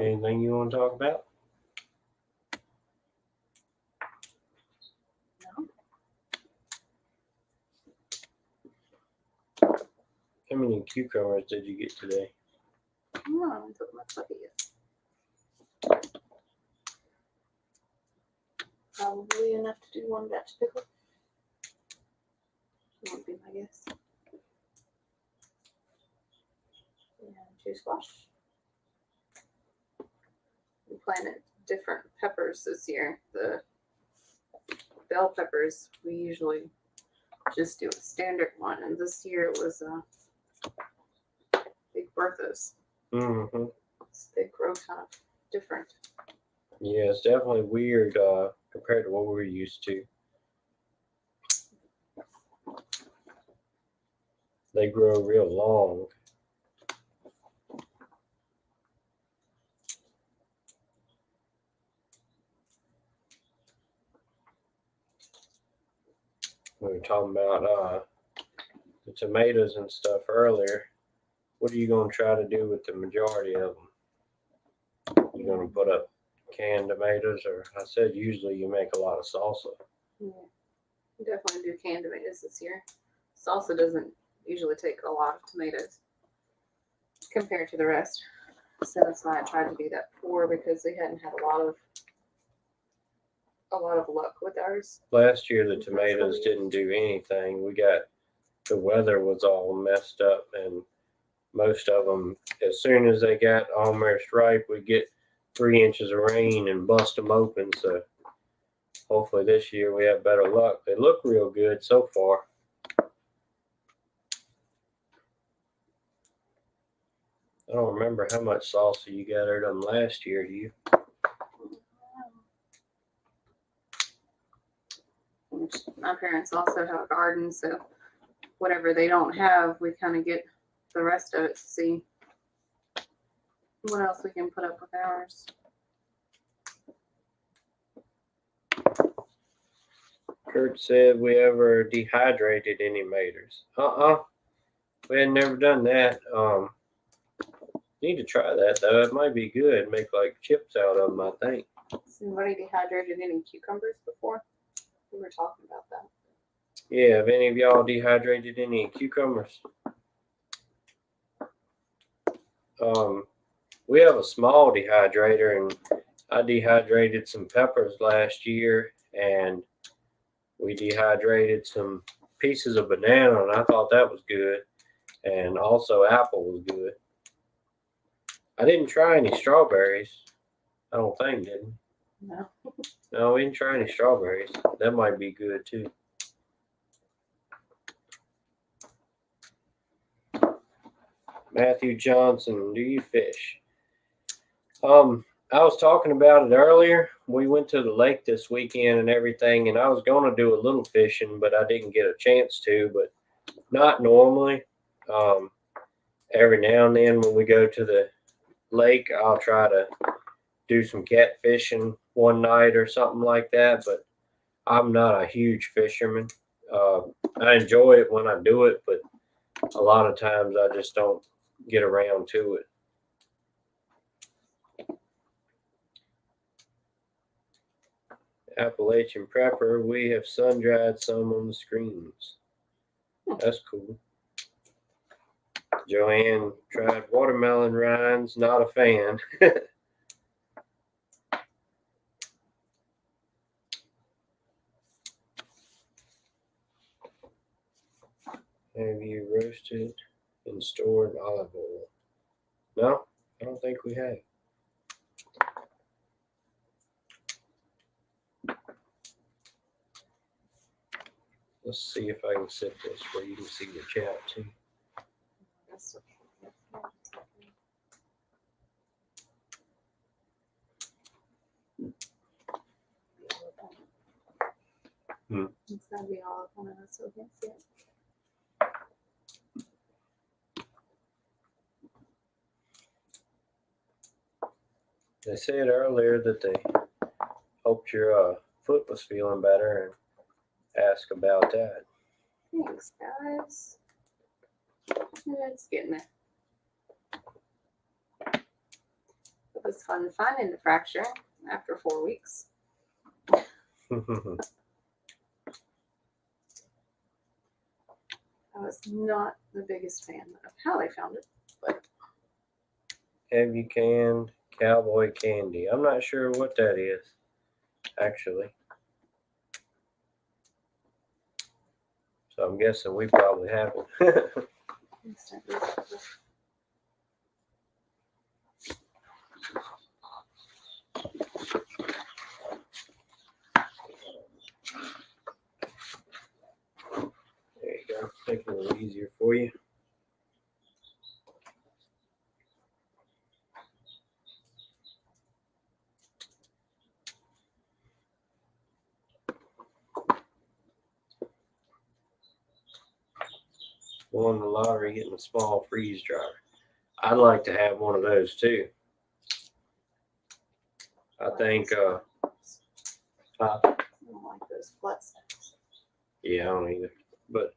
Anything you want to talk about? No. How many cucumbers did you get today? No, I haven't took much of it yet. Probably enough to do 1 batch of pickle. That would be my guess. And 2 squash. We planted different peppers this year. The bell peppers, we usually just do a standard one, and this year it was Big Bertha's. Mm-hmm. So they grow kind of different. Yeah, it's definitely weird compared to what we're used to. They grow real long. We were talking about the tomatoes and stuff earlier. What are you going to try to do with the majority of them? You going to put up canned tomatoes, or I said usually you make a lot of salsa. Yeah, we definitely do canned tomatoes this year. Salsa doesn't usually take a lot of tomatoes compared to the rest. So that's why I tried to do that before, because we hadn't had a lot of luck with ours. Last year the tomatoes didn't do anything. The weather was all messed up, and most of them, as soon as they got almost ripe, we get 3 inches of rain and bust them open. So hopefully this year we have better luck. They look real good so far. I don't remember how much salsa you got out of them last year, do you? My parents also have a garden, so whatever they don't have, we kind of get the rest of it to see what else we can put up with ours. Kurt said we ever dehydrated any maters. We had never done that. Need to try that though. It might be good. Make like chips out of them, I think. Has anybody dehydrated any cucumbers before? We were talking about that. Yeah, have any of y'all dehydrated any cucumbers? We have a small dehydrator, and I dehydrated some peppers last year, and we dehydrated some pieces of banana, and I thought that was good. And also apple was good. I didn't try any strawberries. I don't think, did we? No. No, we didn't try any strawberries. That might be good too. Matthew Johnson, do you fish? I was talking about it earlier. We went to the lake this weekend and everything, and I was going to do a little fishing, but I didn't get a chance to. But not normally. Every now and then when we go to the lake, I'll try to do some catfishing one night or something like that. But I'm not a huge fisherman. I enjoy it when I do it, but a lot of times I just don't get around to it. Appalachian Prepper, we have sun dried some on the screens. That's cool. Joanne tried watermelon rinds, not a fan. Have you roasted and stored olive oil? No, I don't think we have. Let's see if I can set this where you can see the chat too. It's gotta be all up on it, so we can't see it. They said earlier that they hoped your foot was feeling better and ask about that. Thanks, guys. It's getting there. It was fun finding the fracture after 4 weeks. I was not the biggest fan of how they found it, but Have you canned cowboy candy? I'm not sure what that is, actually. So I'm guessing we probably haven't. There you go. Make it a little easier for you. Won the lottery getting a small freeze dryer. I'd like to have one of those too. I think I don't like those flat stuff. yeah, I don't either. But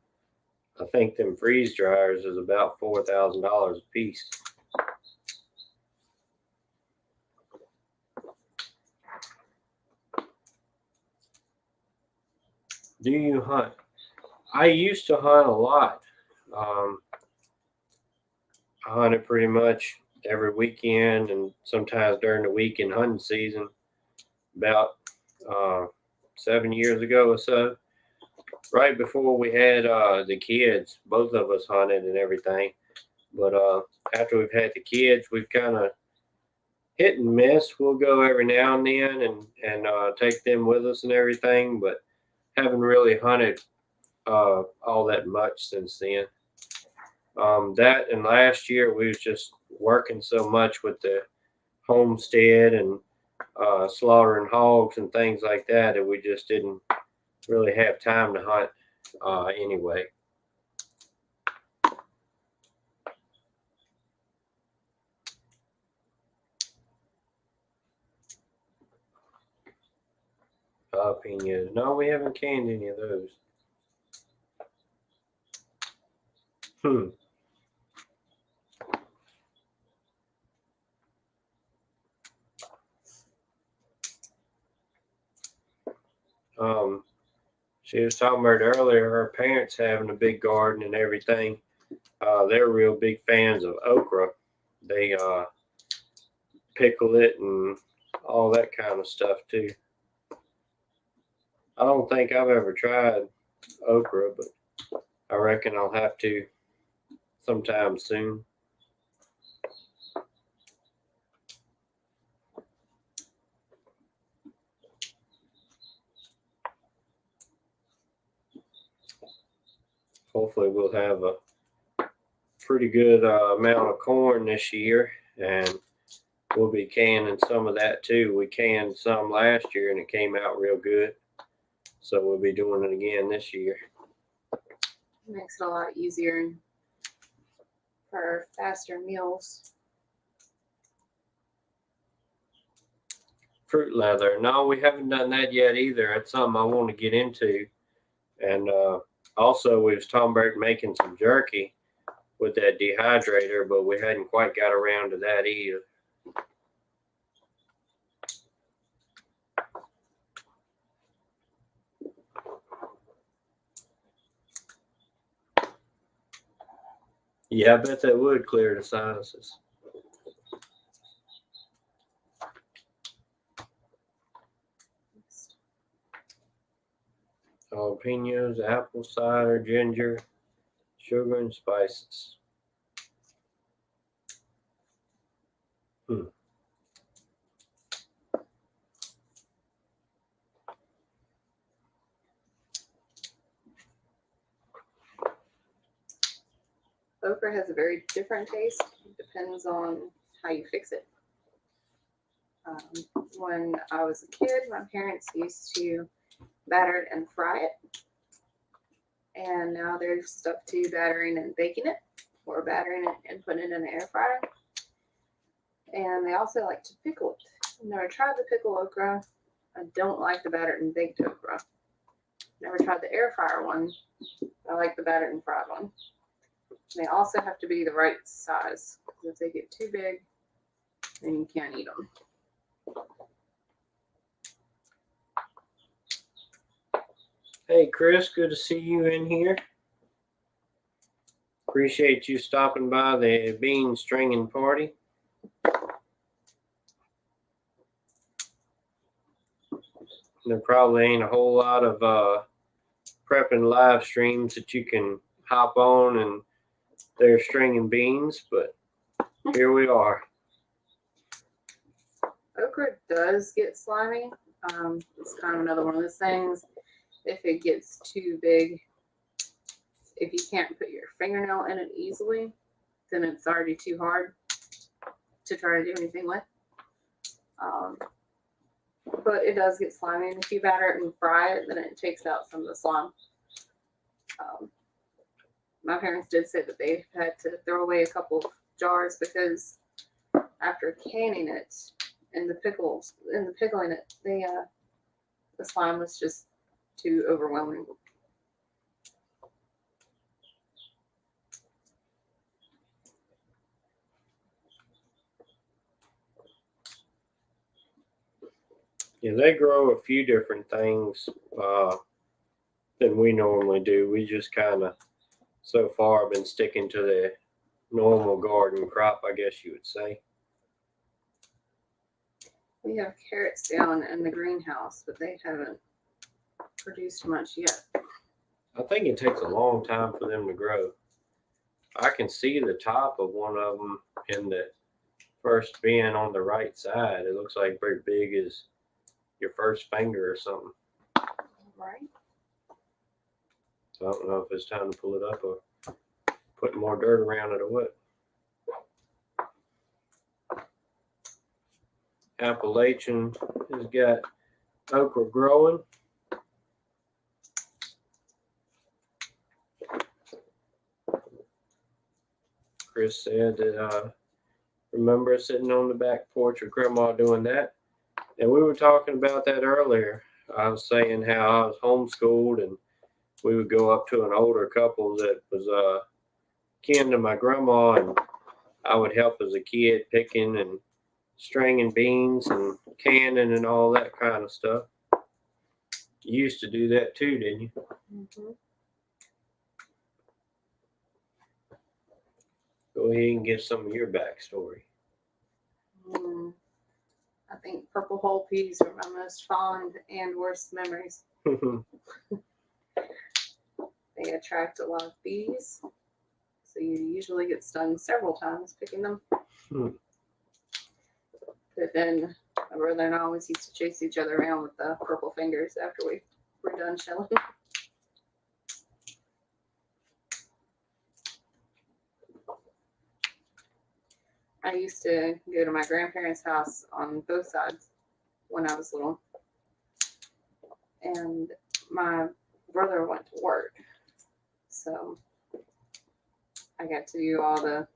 I think them freeze dryers is about $4,000 a piece. Do you hunt? I used to hunt a lot. I hunted pretty much every weekend and sometimes during the week in hunting season. About 7 years ago or so, right before we had the kids, both of us hunted and everything. But after we've had the kids, we've kind of hit and miss. We'll go every now and then and take them with us and everything, but haven't really hunted all that much since then. That and last year we was just working so much with the homestead and slaughtering hogs and things like that, and we just didn't really have time to hunt anyway. Jalapenos. No, we haven't canned any of those. Hmm. She was talking about earlier, her parents having a big garden and everything. They're real big fans of okra. They pickle it and all that kind of stuff too. I don't think I've ever tried okra, but I reckon I'll have to sometime soon. Hopefully, we'll have a pretty good amount of corn this year, and we'll be canning some of that too. We canned some last year, and it came out real good. So we'll be doing it again this year. Makes it a lot easier for faster meals. Fruit leather. No, we haven't done that yet either. That's something I want to get into. And also, we was talking about making some jerky with that dehydrator, but we hadn't quite got around to that either. Yeah, I bet that would clear the sinuses. Jalapenos, apple cider, ginger, sugar, and spices. Okra has a very different taste. It depends on how you fix it. When I was a kid, my parents used to batter it and fry it. And now they're stuck to battering and baking it, or battering it and putting it in the air fryer. And they also like to pickle it. I've never tried the pickle okra. I don't like the battered and baked okra. Never tried the air fryer one. I like the battered and fried one. They also have to be the right size. If they get too big, then you can't eat them. Hey, Chris, good to see you in here. Appreciate you stopping by the bean stringing party. There probably ain't a whole lot of prepping live streams that you can hop on and they're stringing beans, but here we are. Okra does get slimy. It's kind of another one of those things. If it gets too big, if you can't put your fingernail in it easily, then it's already too hard to try to do anything with. But it does get slimy, and if you batter it and fry it, then it takes out some of the slime. My parents did say that they had to throw away a couple of jars because after canning it and the pickling it, the slime was just too overwhelming. Yeah, they grow a few different things than we normally do. We just kind of, so far, been sticking to the normal garden crop, I guess you would say. We have carrots down in the greenhouse, but they haven't produced much yet. I think it takes a long time for them to grow. I can see the top of one of them in the first bin on the right side. It looks like very big as your first finger or something. Right. So I don't know if it's time to pull it up or put more dirt around it or what. Appalachian has got okra growing. Chris said that remember sitting on the back porch with Grandma doing that. And we were talking about that earlier. I was saying how I was homeschooled and we would go up to an older couple that was kin to my grandma, and I would help as a kid picking and stringing beans and canning and all that kind of stuff. You used to do that too, didn't you? Mm-hmm. Go ahead and give some of your backstory. I think purple whole peas are my most fond and worst memories. They attract a lot of bees, so you usually get stung several times picking them. But then my brother and I always used to chase each other around with the purple fingers after we were done shelling. I used to go to my grandparents' house on both sides when I was little. And my brother went to work. So I got to do all the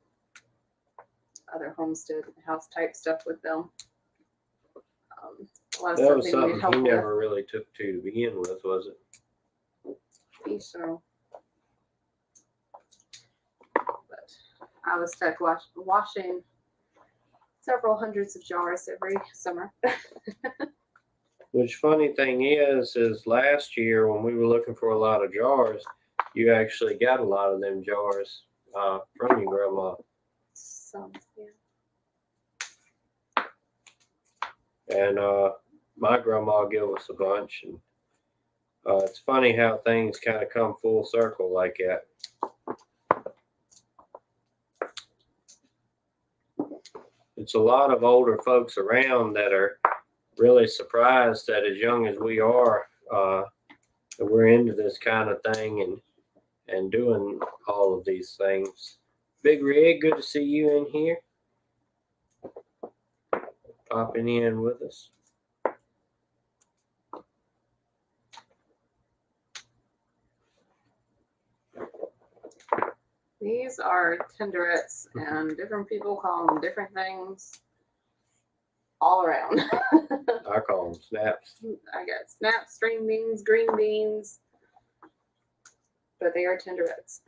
other homestead house type stuff with them. A lot of That stuff was they something needed help he with. never really took to begin with, was it? So, but I was stuck washing several hundreds of jars every summer. Which funny thing is last year when we were looking for a lot of jars, you actually got a lot of them jars from your grandma. So, yeah. And my grandma gave us a bunch. And it's funny how things kind of come full circle like that. It's a lot of older folks around that are really surprised that as young as we are, that we're into this kind of thing and doing all of these things. Big Rig, good to see you in here. Popping in with us. These are tenderettes, and different people call them different things all around. I call them snaps. I got snap, string beans, green beans, but they are tenderettes.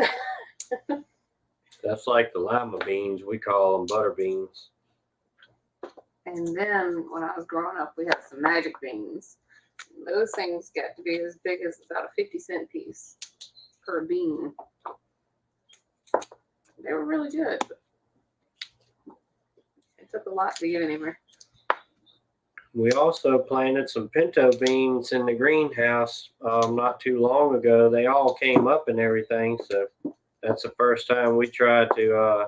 That's like the lima beans. We call them butter beans. And then when I was growing up, we had some magic beans. Those things got to be as big as about a 50-cent piece per bean. They were really good. It took a lot to get anywhere. We also planted some pinto beans in the greenhouse not too long ago. They all came up and everything, so that's the first time we tried to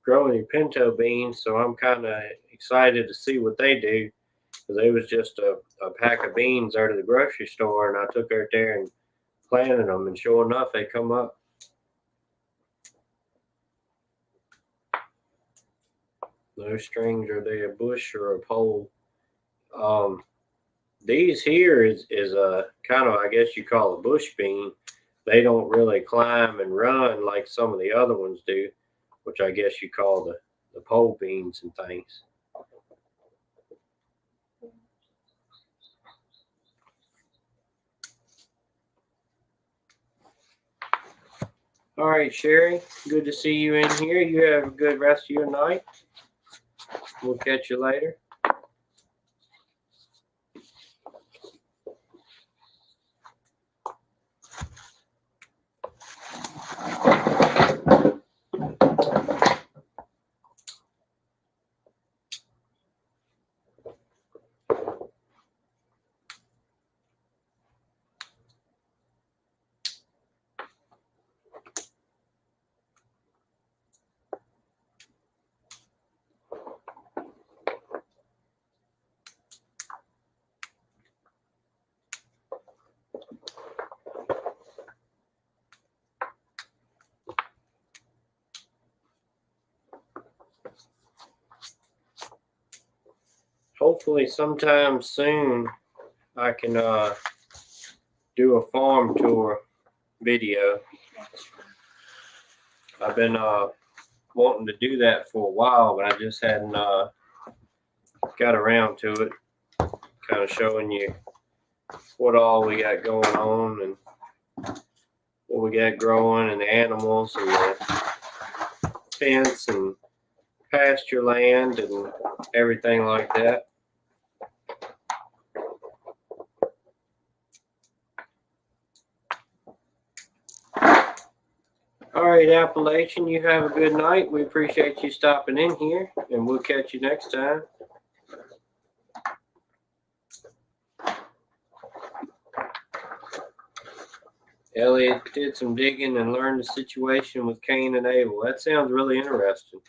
grow any pinto beans. So I'm kind of excited to see what they do, because they was just a pack of beans out of the grocery store, and I took her there and planted them, and sure enough, they come up. Those strings, are they a bush or a pole? These here is a kind of, I guess you call a bush bean. They don't really climb and run like some of the other ones do, which I guess you call the pole beans and things. All right, Sherry, good to see you in here. You have a good rest of your night. We'll catch you later. hopefully sometime soon I can do a farm tour video. I've been wanting to do that for a while, but I just hadn't got around to it. Kind of showing you what all we got going on and what we got growing, and the animals and the fence and pasture land and everything like that. All right, Appalachian, you have a good night. We appreciate you stopping in here, and we'll catch you next time. Elliot did some digging and learned the situation with Cain and Abel. That sounds really interesting.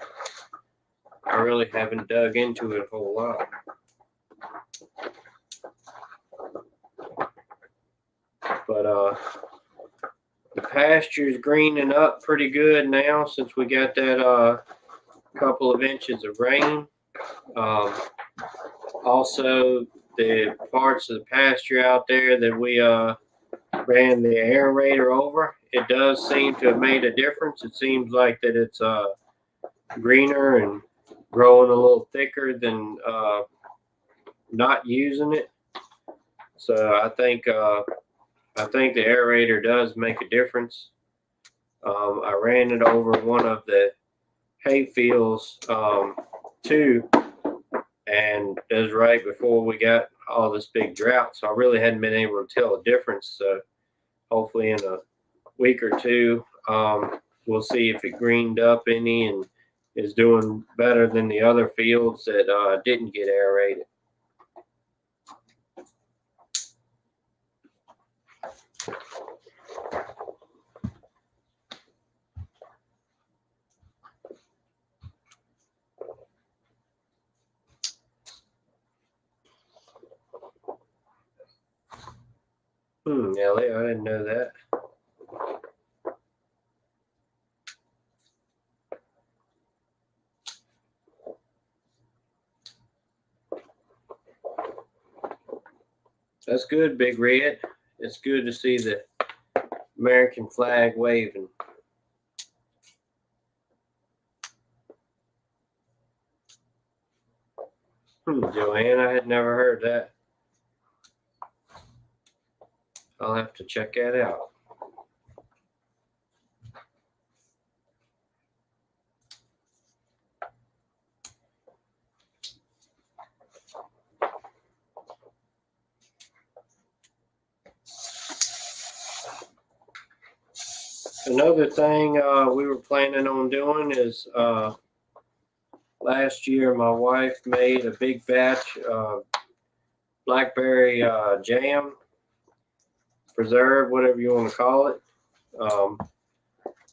I really haven't dug into it a whole lot. But the pasture's greening up pretty good now since we got that couple of inches of rain. Also, the parts of the pasture out there that we ran the aerator over, it does seem to have made a difference. It seems like that it's greener and growing a little thicker than not using it. So I think the aerator does make a difference. I ran it over one of the hay fields too, and it was right before we got all this big drought, so I really hadn't been able to tell a difference. So hopefully in a week or two, we'll see if it greened up any and is doing better than the other fields that didn't get aerated. Ellie, I didn't know that. That's good, Big Red. It's good to see the American flag waving. Joanne, I had never heard that. I'll have to check that out. Another thing we were planning on doing is last year my wife made a big batch of blackberry jam, preserve, whatever you want to call it.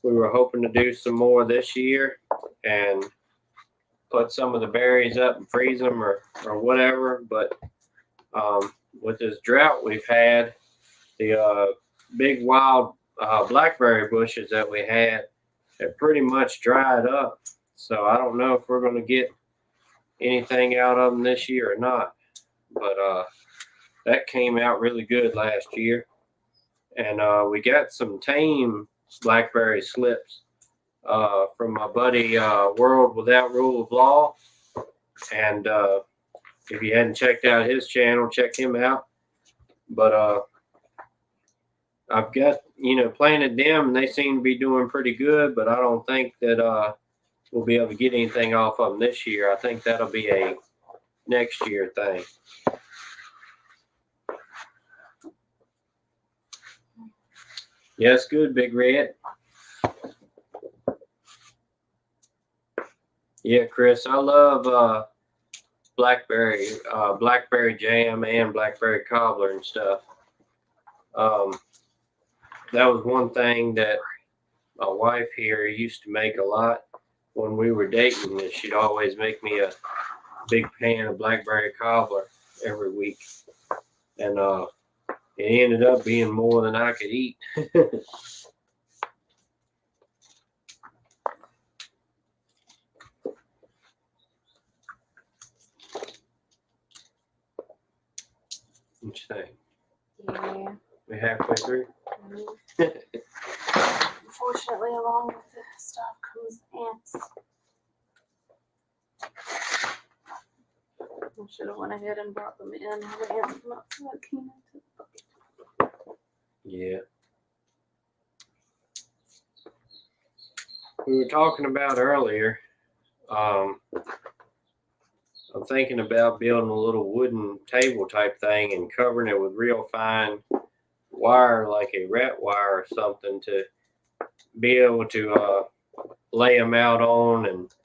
We were hoping to do some more this year and put some of the berries up and freeze them or whatever. But with this drought we've had, the big wild blackberry bushes that we had have pretty much dried up. So I don't know if we're going to get anything out of them this year or not. But that came out really good last year. And we got some tame blackberry slips from my buddy World Without Rule of Law. And if you hadn't checked out his channel, check him out. But I've got, planted them, and they seem to be doing pretty good, but I don't think that we'll be able to get anything off of them this year. I think that'll be a next year thing. Yes, good, Big Red. Yeah, Chris, I love blackberry jam and blackberry cobbler and stuff. That was one thing that my wife here used to make a lot when we were dating. Is she'd always make me a big pan of blackberry cobbler every week, and it ended up being more than I could eat. What you think? Yeah. We halfway through? Unfortunately, along with the stuff comes ants. I should have went ahead and brought them in. The ants not so that came into the bucket. Yeah. We were talking about earlier. I'm thinking about building a little wooden table type thing and covering it with real fine wire, like a rat wire or something, to be able to lay them out on and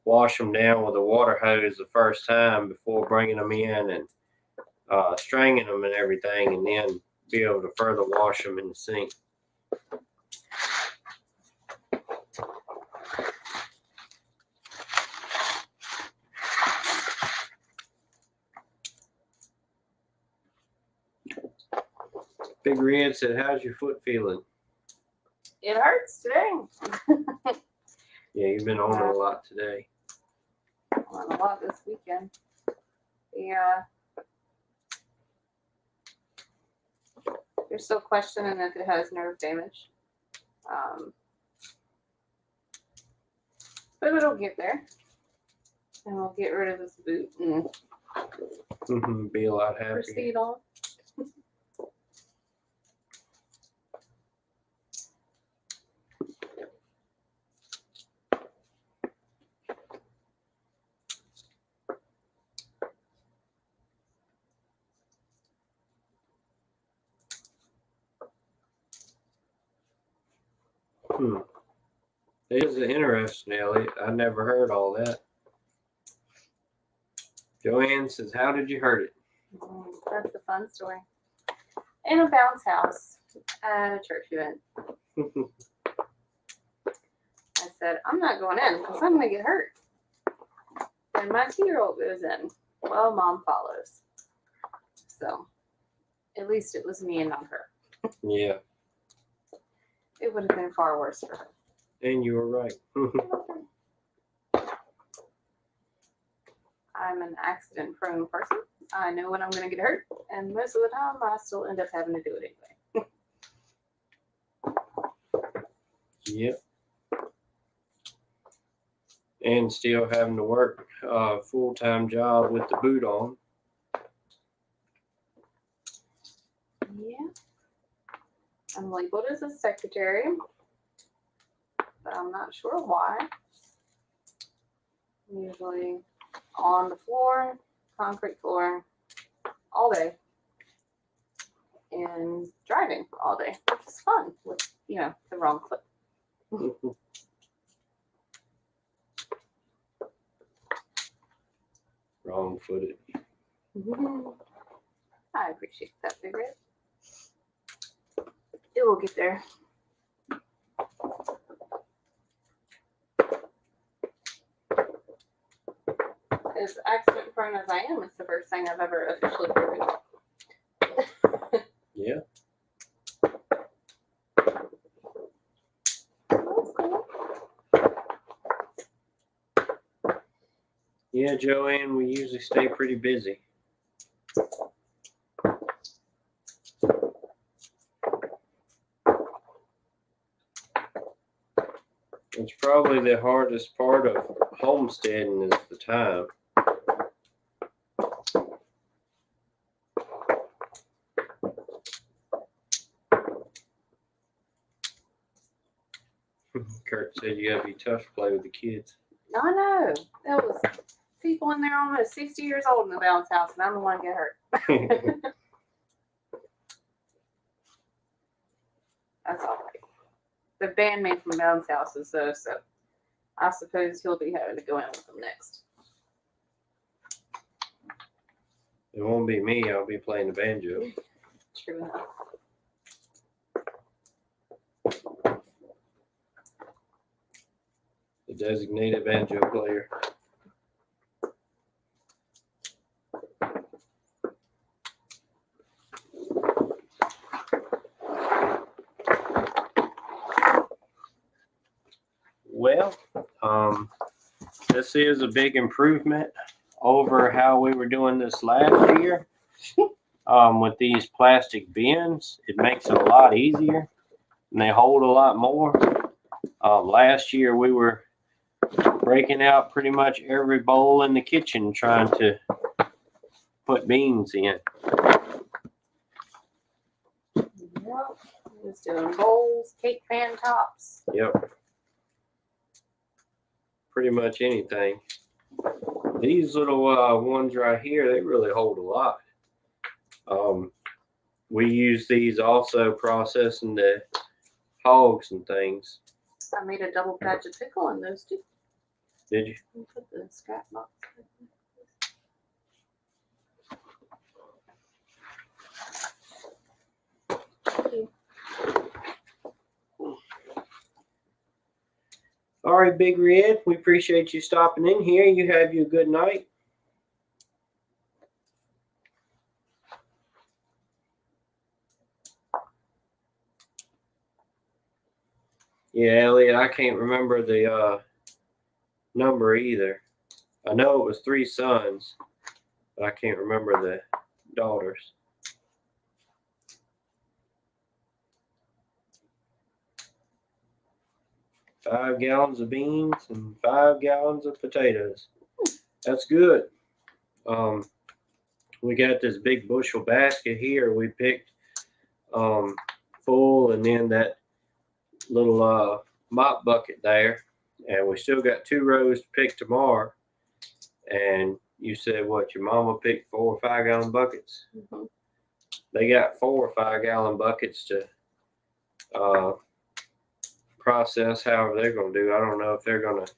wash them down with a water hose the first time before bringing them in and stringing them and everything, and then be able to further wash them in the sink. Big Red said, "How's your foot feeling?" It hurts today. Yeah, you've been on it a lot today. On a lot this weekend. Yeah. They're still questioning if it has nerve damage. But it'll get there. And we'll get rid of this boot and Be a lot happier. proceed on. It is interesting, Elliot. I never heard all that. Joanne says, "How did you hurt it?" That's a fun story. In a bounce house at a church event. I said, I'm not going in because I'm going to get hurt. And my 2-year-old goes in. Well, mom follows. So at least it was me and not her. Yeah, It would have been far worse for her. and you were right. I'm an accident-prone person. I know when I'm going to get hurt, and most of the time, I still end up having to do it anyway. Yep. And still having to work a full-time job with the boot on. Yeah. I'm labeled as a secretary, but I'm not sure why. I'm usually on the floor, concrete floor, all day, and driving all day, which is fun with, the wrong foot. Wrong-footed. I appreciate that, Big Red. It will get there. As accident prone as I am, it's the first thing I've ever officially broken. Yeah. That's cool. Yeah, Joanne, we usually stay pretty busy. It's probably the hardest part of homesteading is the time. Kurt said you gotta be tough to play with the kids. I know. There was people in there almost 60 years old in the bounce house, and I'm the one to get hurt. That's all right. The bandmate from bounce houses, though, so I suppose he'll be having to go in with them next. It won't be me. I'll be playing the banjo. True enough. The designated banjo player. Well, this is a big improvement over how we were doing this last year. with these plastic bins, it makes it a lot easier and they hold a lot more. Last year we were breaking out pretty much every bowl in the kitchen trying to put beans in. Yep. Just doing bowls, cake pan tops. Yep. Pretty much anything. These little ones right here, they really hold a lot. We use these also processing the hogs and things. I made a double patch of pickle in those too. Did you? Put the scrap box. Thank you. All right, Big Red, we appreciate you stopping in here. You have you a good night. Yeah, Elliot, I can't remember the number either. I know it was 3 sons, but I can't remember the daughters. $5 gallons of beans and 5 gallons of potatoes. That's good. We got this big bushel basket here. We picked full, and then that little mop bucket there, and we still got 2 rows to pick tomorrow. And you said what, your mama picked 4 or 5 gallon buckets? Mm-hmm. They got 4 or 5 gallon buckets to process however they're going to do. I don't know if they're going to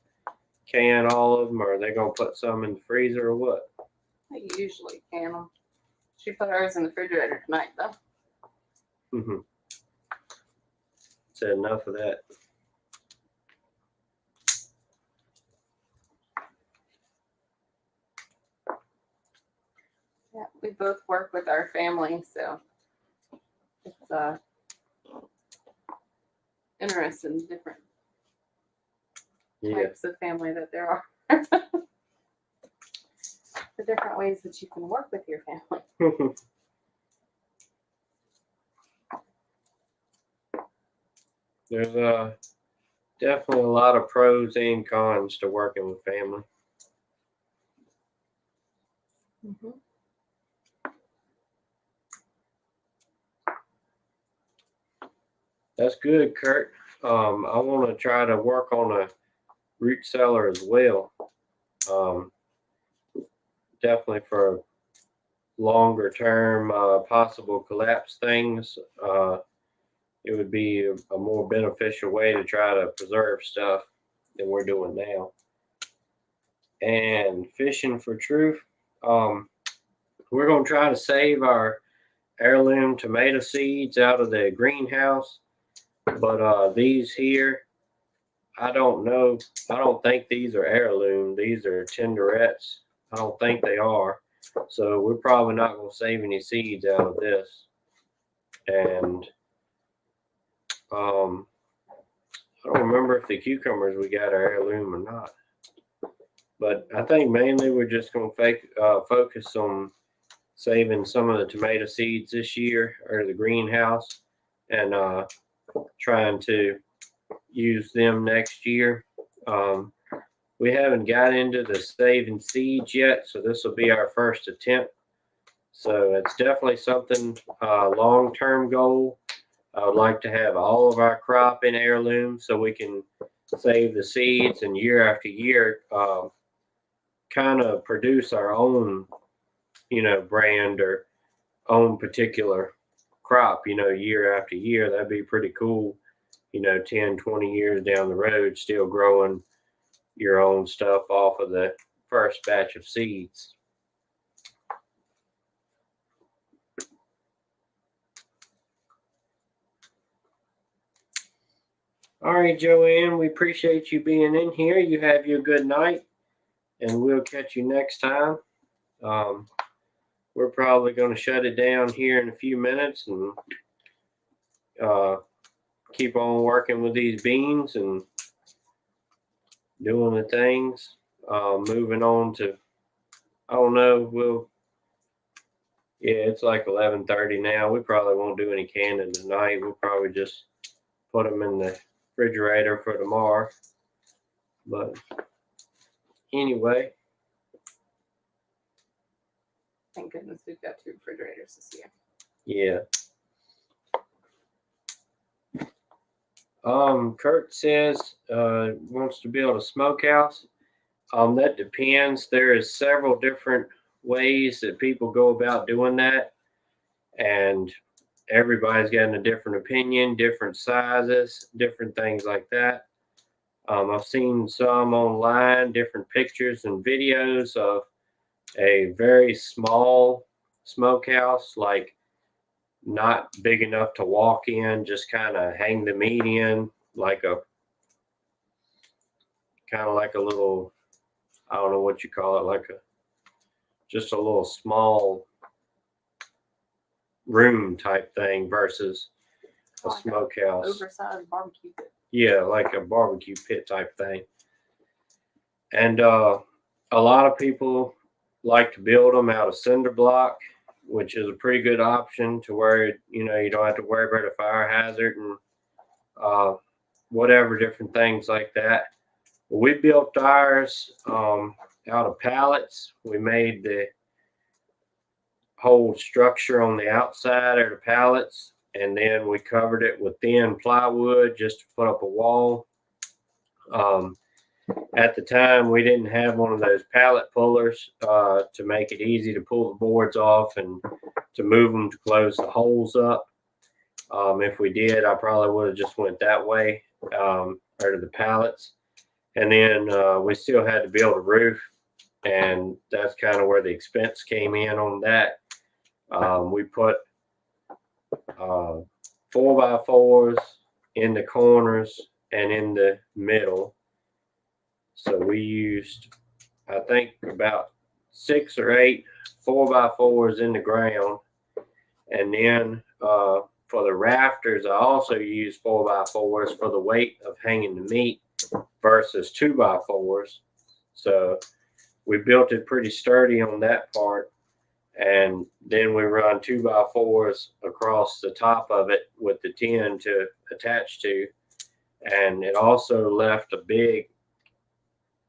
can all of them, or are they going to put some in the freezer or what? I usually can them. She put hers in the refrigerator tonight though. Mm-hmm. Said enough of that. Yeah, we both work with our family, so it's interesting, different types of family that there are. The different ways that you can work with your family. There's definitely a lot of pros and cons to working with family. Mm-hmm. That's good, Kurt. I want to try to work on a root cellar as well. Definitely for longer term possible collapse things. It would be a more beneficial way to try to preserve stuff than we're doing now. And fishing for truth. We're going to try to save our heirloom tomato seeds out of the greenhouse. But these here, I don't know. I don't think these are heirloom. These are tenderettes. I don't think they are. So we're probably not going to save any seeds out of this. And I don't remember if the cucumbers we got are heirloom or not. But I think mainly we're just going to focus on saving some of the tomato seeds this year out of the greenhouse and trying to use them next year. We haven't got into the saving seeds yet, so this will be our first attempt. So it's definitely something long-term goal. I would like to have all of our crop in heirloom so we can save the seeds and year after year kind of produce our own, brand or own particular crop, year after year. That'd be pretty cool. 10, 20 years down the road, still growing your own stuff off of the first batch of seeds. All right, Joanne, we appreciate you being in here. You have your good night, and we'll catch you next time. We're probably going to shut it down here in a few minutes and keep on working with these beans and doing the things. Moving on to, I don't know, Yeah, it's like 11:30 now. We probably won't do any canning tonight. We'll probably just put them in the refrigerator for tomorrow. But anyway, Thank goodness we've got 2 refrigerators this year. yeah. Kurt says wants to build a smokehouse. That depends. There is several different ways that people go about doing that, and everybody's got a different opinion, different sizes, different things like that. I've seen some online, different pictures and videos of a very small smokehouse, like not big enough to walk in, just kind of hang the meat in, like a kind of like a little, I don't know what you call it, like a just a little small room type thing versus a Like smokehouse. Oversized barbecue pit. Yeah, like a barbecue pit type thing. And a lot of people like to build them out of cinder block, which is a pretty good option to where you don't have to worry about a fire hazard and whatever different things like that. We built ours out of pallets. We made the whole structure on the outside of the pallets, and then we covered it with thin plywood just to put up a wall. At the time, we didn't have one of those pallet pullers to make it easy to pull the boards off and to move them to close the holes up. If we did, I probably would have just went that way, out of the pallets. And then we still had to build a roof, and that's kind of where the expense came in on that. We put 4x4s in the corners and in the middle. So we used, I think, about 6 or 8 4x4s in the ground. And then for the rafters, I also used 4x4s for the weight of hanging the meat versus 2x4s. So we built it pretty sturdy on that part. And then we run 2x4s across the top of it with the tin to attach to. And it also left a big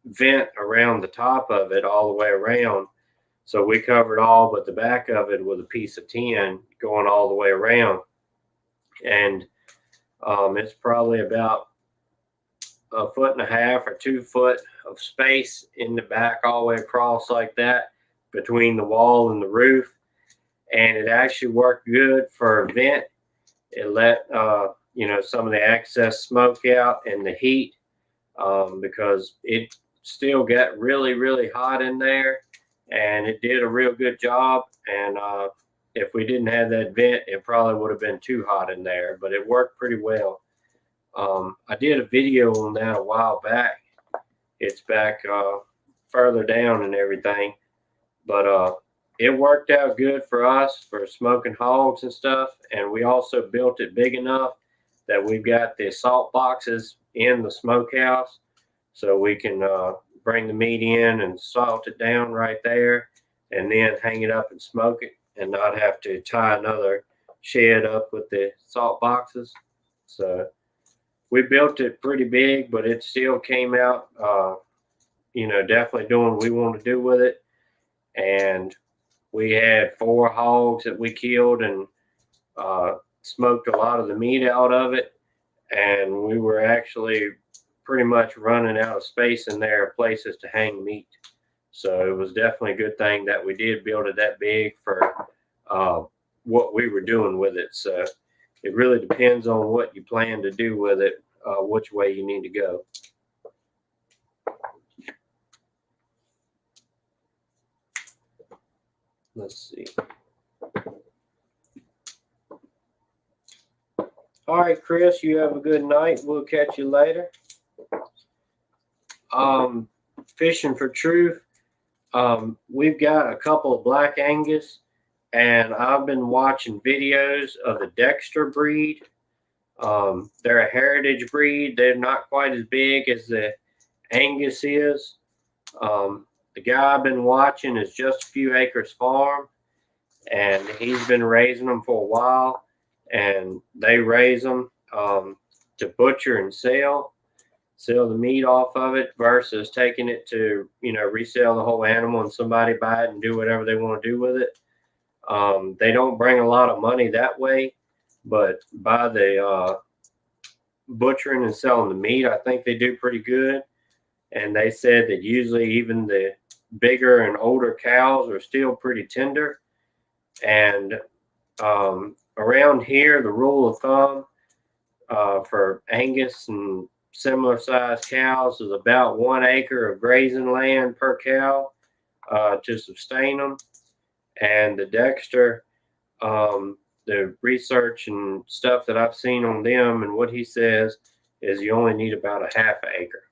vent around the top of it all the way around. So we covered all but the back of it with a piece of tin going all the way around. And it's probably about 1.5 feet or 2 foot of space in the back all the way across like that between the wall and the roof. And it actually worked good for a vent. It let some of the excess smoke out and the heat, because it still got really, really hot in there, and it did a real good job. And if we didn't have that vent, it probably would have been too hot in there, but it worked pretty well. I did a video on that a while back. It's back further down and everything, but it worked out good for us for smoking hogs and stuff. And we also built it big enough that we've got the salt boxes in the smokehouse, so we can bring the meat in and salt it down right there, and then hang it up and smoke it, and not have to tie another shed up with the salt boxes. So we built it pretty big, but it still came out, definitely doing what we want to do with it. And we had 4 hogs that we killed and smoked a lot of the meat out of it. And we were actually pretty much running out of space in there, places to hang meat. So it was definitely a good thing that we did build it that big for what we were doing with it. So it really depends on what you plan to do with it, which way you need to go. Let's see. All right, Chris, you have a good night. We'll catch you later. Fishing for Truth. We've got a couple of Black Angus, and I've been watching videos of the Dexter breed. They're a heritage breed. They're not quite as big as the Angus is. The guy I've been watching is Just a Few Acres Farm, and he's been raising them for a while. And they raise them to butcher and sell the meat off of it versus taking it to, resell the whole animal and somebody buy it and do whatever they want to do with it. They don't bring a lot of money that way, but by the butchering and selling the meat, I think they do pretty good. And they said that usually even the bigger and older cows are still pretty tender. And around here, the rule of thumb for Angus and similar sized cows is about 1 acre of grazing land per cow to sustain them. And the Dexter, the research and stuff that I've seen on them and what he says is you only need about a half acre.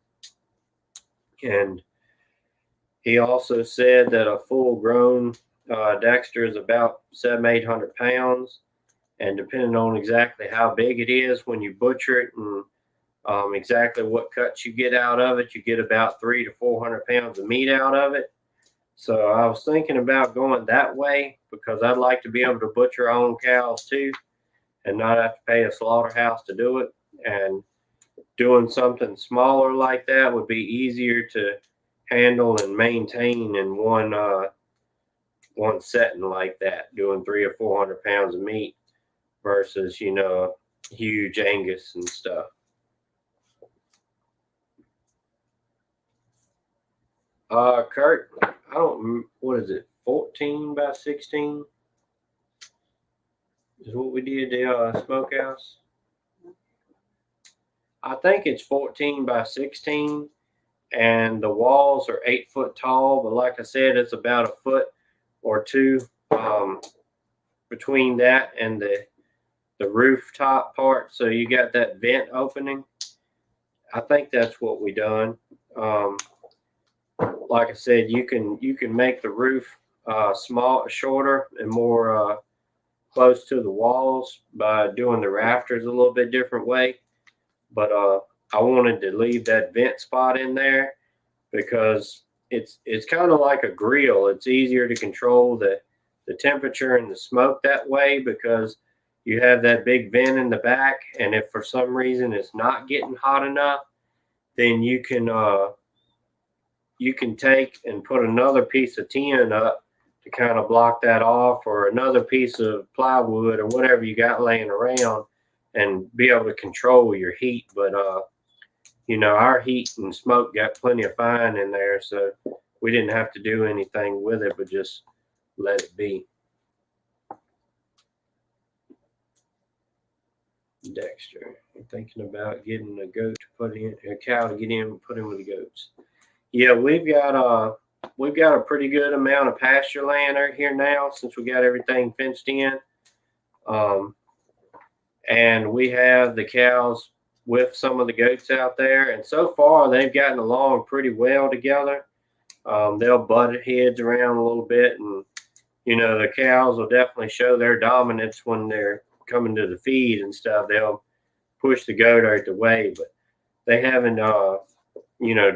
And he also said that a full grown Dexter is about 700-800 pounds. And depending on exactly how big it is when you butcher it and exactly what cuts you get out of it, you get about 300 to 400 pounds of meat out of it. So I was thinking about going that way because I'd like to be able to butcher our own cows too and not have to pay a slaughterhouse to do it. And doing something smaller like that would be easier to handle and maintain in one setting like that, doing 300 or 400 pounds of meat versus, huge Angus and stuff. Kurt, what is it, 14 by 16 is what we did the smokehouse. I think it's 14 by 16 and the walls are 8 foot tall, but like I said, it's about a foot or two between that and the rooftop part. So you got that vent opening. I think that's what we done. Like I said, you can make the roof shorter and more close to the walls by doing the rafters a little bit different way. But I wanted to leave that vent spot in there because it's kind of like a grill. It's easier to control the temperature and the smoke that way because you have that big vent in the back. And if for some reason it's not getting hot enough, then you can take and put another piece of tin up to kind of block that off, or another piece of plywood or whatever you got laying around, and be able to control your heat. But our heat and smoke got plenty of fine in there, so we didn't have to do anything with it but just let it be. Dexter, I'm thinking about getting a goat to put in, a cow to get in and put in with the goats. Yeah, we've got a pretty good amount of pasture land out here now since we got everything fenced in. And we have the cows with some of the goats out there, and so far they've gotten along pretty well together. They'll butt heads around a little bit, and the cows will definitely show their dominance when they're coming to the feed and stuff. They'll push the goat out the way, but they haven't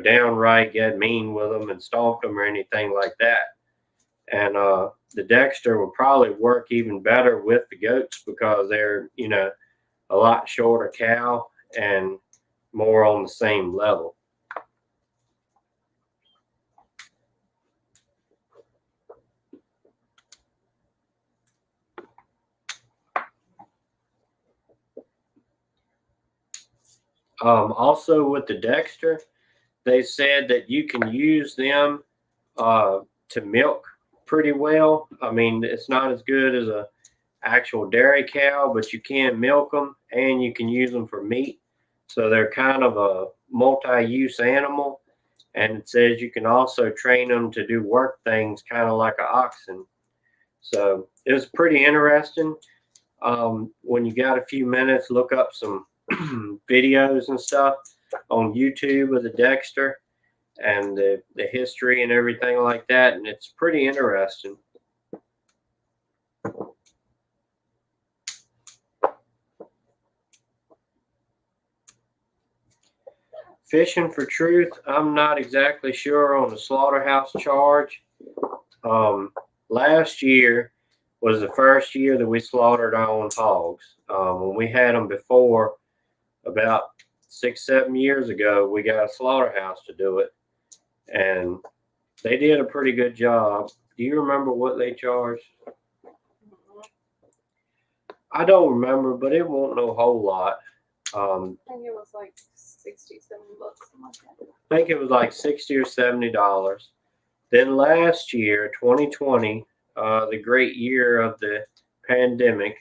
downright get mean with them and stomped them or anything like that. And the Dexter will probably work even better with the goats because they're a lot shorter cow and more on the same level. Also with the Dexter, they said that you can use them to milk pretty well. I mean, it's not as good as a actual dairy cow, but you can milk them and you can use them for meat. So they're kind of a multi-use animal. And it says you can also train them to do work things kind of like an oxen. So it was pretty interesting. When you got a few minutes, look up some videos and stuff on YouTube of the Dexter and the history and everything like that. And it's pretty interesting. Fishing for Truth, I'm not exactly sure on the slaughterhouse charge. Last year, was the first year that we slaughtered our own hogs. When we had them before, about 6, 7 years ago, we got a slaughterhouse to do it, and they did a pretty good job. Do you remember what they charged? I don't remember, but it won't no whole lot. I think it was like 60, 70 bucks, something like that. I think it was like $60 or $70. Then last year, 2020, the great year of the pandemic,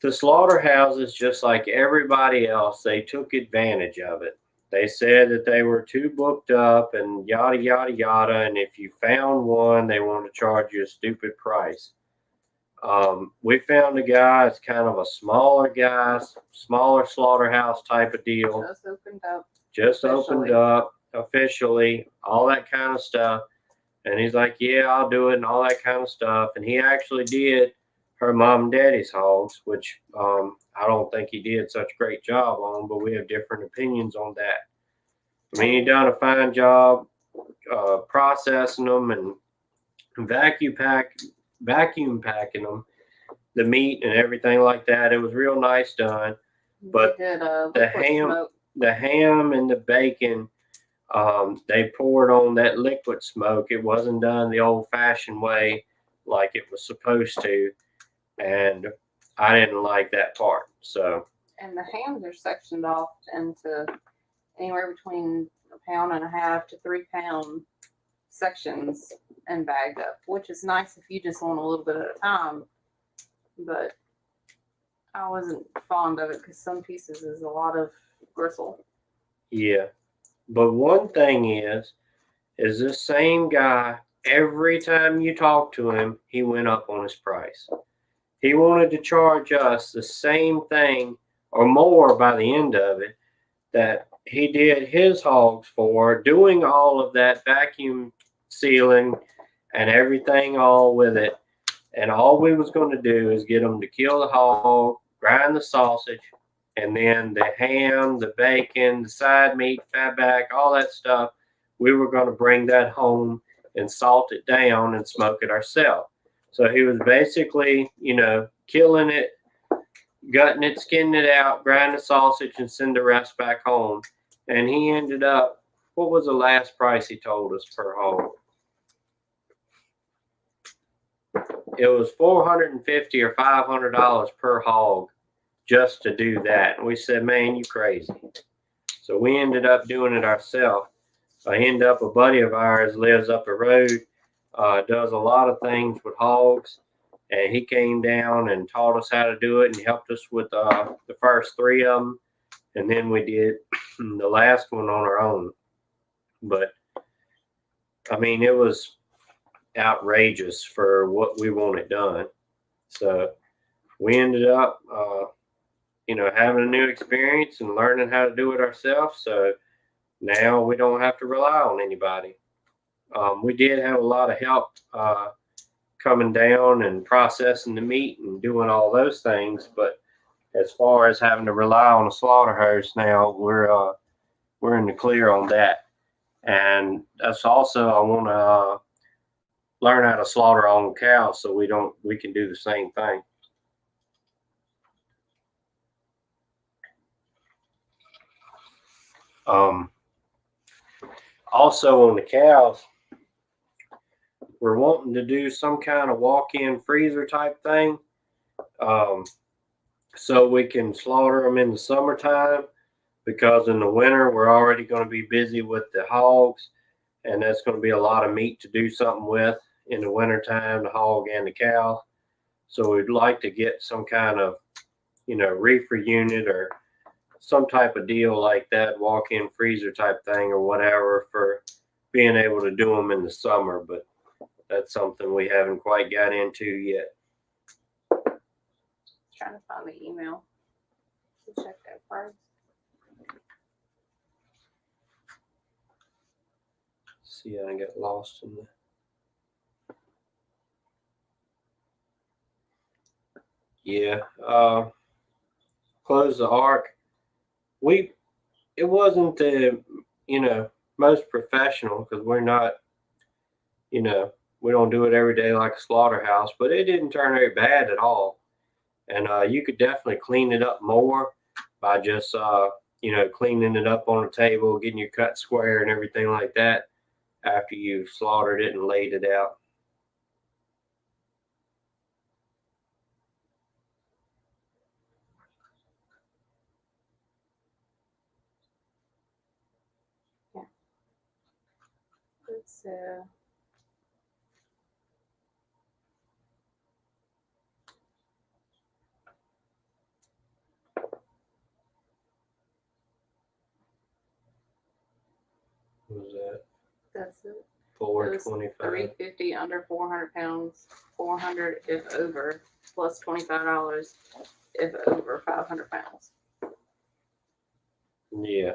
the slaughterhouses, just like everybody else, they took advantage of it. They said that they were too booked up and yada, yada, yada. And if you found one, they wanted to charge you a stupid price. We found a guy, it's kind of a smaller guy, smaller slaughterhouse type of deal. Just opened up. Just Officially. opened up officially, all that kind of stuff. And he's like, yeah, I'll do it and all that kind of stuff. And he actually did her mom and daddy's hogs, which I don't think he did such a great job on, but we have different opinions on that. I mean, he done a fine job processing them and vacuum packing them, the meat and everything like that. It was real nice done. But They did the ham, smoke. the ham and the bacon, they poured on that liquid smoke. It wasn't done the old-fashioned way like it was supposed to, and I didn't like that part. So, And the hams are sectioned off into anywhere between 1.5 pounds to 3 pound sections and bagged up, which is nice if you just want a little bit at a time. But I wasn't fond of it because some pieces is a lot of gristle. yeah. But one thing is this same guy, every time you talk to him, he went up on his price. He wanted to charge us the same thing or more by the end of it that he did his hogs for, doing all of that vacuum sealing and everything all with it. And all we was going to do is get them to kill the hog, grind the sausage, and then the ham, the bacon, the side meat, fat back, all that stuff, we were going to bring that home and salt it down and smoke it ourselves. So he was basically, killing it, gutting it, skinning it out, grind the sausage, and send the rest back home. And he ended up, what was the last price he told us per hog? It was $450 or $500 per hog just to do that. And we said, man, you crazy. So we ended up doing it ourselves. I ended up, a buddy of ours lives up the road, does a lot of things with hogs. And he came down and taught us how to do it and helped us with the first 3 of them. And then we did the last one on our own. But, I mean, it was outrageous for what we wanted done. So we ended up, having a new experience and learning how to do it ourselves. So now we don't have to rely on anybody. We did have a lot of help coming down and processing the meat and doing all those things. But as far as having to rely on a slaughterhouse now, we're in the clear on that. And that's also, I want to learn how to slaughter our own cows so we can do the same thing. Also on the cows, we're wanting to do some kind of walk-in freezer type thing, so we can slaughter them in the summertime, because in the winter we're already going to be busy with the hogs, and that's going to be a lot of meat to do something with in the wintertime, the hog and the cow. So we'd like to get some kind of, reefer unit or some type of deal like that, walk-in freezer type thing or whatever, for being able to do them in the summer. But that's something we haven't quite got into yet. Trying to find the email to check that part. See, I got lost in the. Yeah, close the arc. It wasn't the most professional, because we're not we don't do it every day like a slaughterhouse, but it didn't turn out bad at all. And you could definitely clean it up more by just cleaning it up on the table, getting your cut square and everything like that after you've slaughtered it and laid it out. So What was that? that's it. $4.25. 350 under 400 pounds, 400 if over, plus $25 if over 500 pounds. Yeah.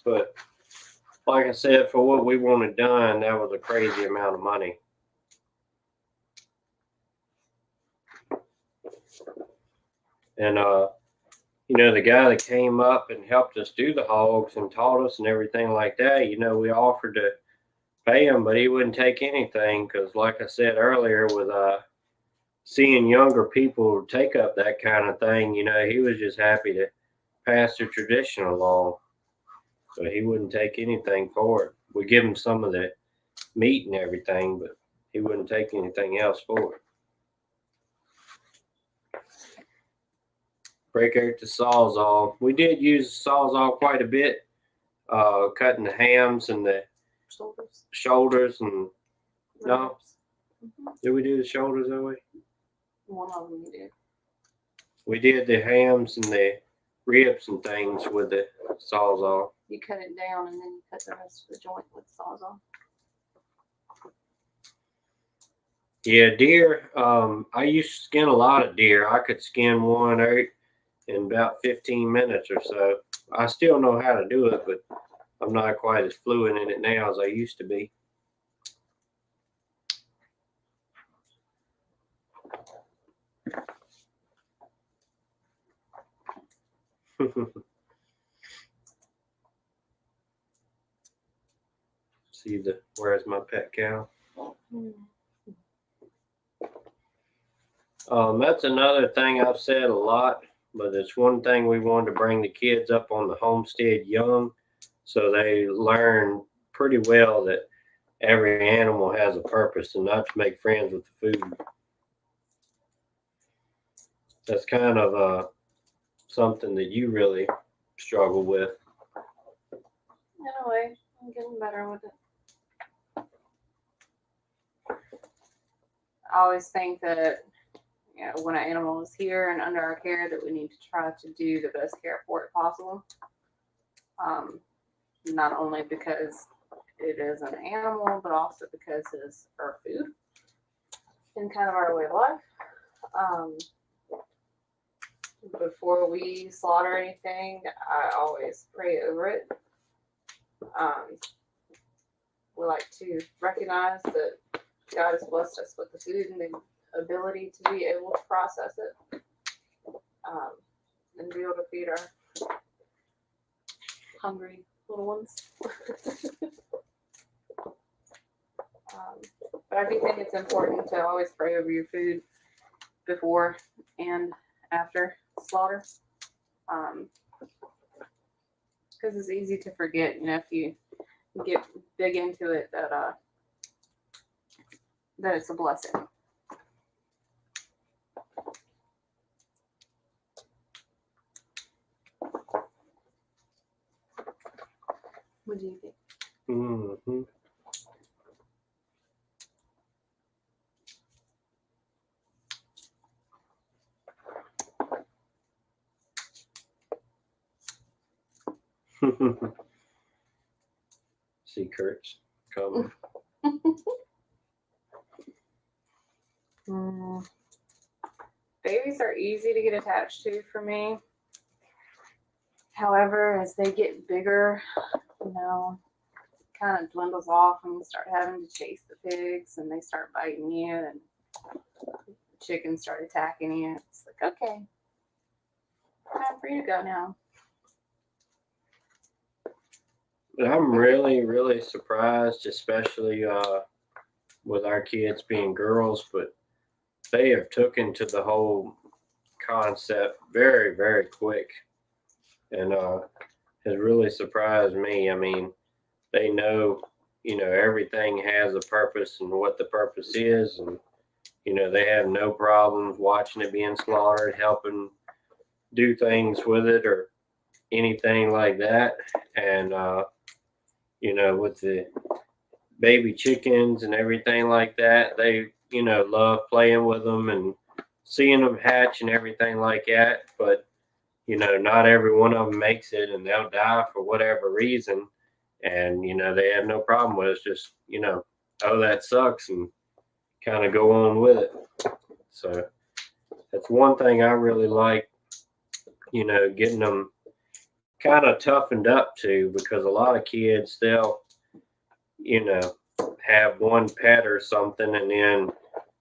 But like I said, for what we wanted done, that was a crazy amount of money. And the guy that came up and helped us do the hogs and taught us and everything like that, we offered to pay him, but he wouldn't take anything because, like I said earlier, with seeing younger people take up that kind of thing, he was just happy to pass the tradition along. So he wouldn't take anything for it. We give him some of the meat and everything, but he wouldn't take anything else for it. Break out the Sawzall. We did use the Sawzall quite a bit, cutting the hams and the shoulders and no. Did we do the shoulders that way? One of them we did. We did the hams and the ribs and things with the Sawzall. You cut it down and then you cut the rest of the joint with the Sawzall. Yeah, deer. I used to skin a lot of deer. I could skin one out in about 15 minutes or so. I still know how to do it, but I'm not quite as fluent in it now as I used to be. See where's my pet cow? That's another thing I've said a lot, but it's one thing we wanted to bring the kids up on the homestead young, so they learn pretty well that every animal has a purpose and not to make friends with the food. That's kind of something that you really struggle with. In a way, I'm getting better with it. I always think that when an animal is here and under our care, that we need to try to do the best care for it possible. Not only because it is an animal, but also because it's our food and kind of our way of life. Before we slaughter anything, I always pray over it. We like to recognize that God has blessed us with the food and the ability to be able to process it, and be able to feed our hungry little ones. But I do think it's important to always pray over your food before and after slaughter, because it's easy to forget, if you get big into it, that it's a blessing. What do you think? Mm-hmm. See Kurt's coming. Babies are easy to get attached to for me. However, as they get bigger, kind of dwindles off and you start having to chase the pigs and they start biting you and the chickens start attacking you. It's like, okay, time for you to go now. I'm really, really surprised, especially with our kids being girls, but they have taken to the whole concept very, very quick, and has really surprised me. I mean, they know, everything has a purpose and what the purpose is, and they have no problems watching it being slaughtered, helping do things with it or anything like that, and with the baby chickens and everything like that. They, love playing with them and seeing them hatch and everything like that. But, not every one of them makes it and they'll die for whatever reason. And, they have no problem with it. It's just, oh, that sucks and kind of go on with it. So that's one thing I really like, getting them kind of toughened up to because a lot of kids, they'll, you know, have one pet or something, and then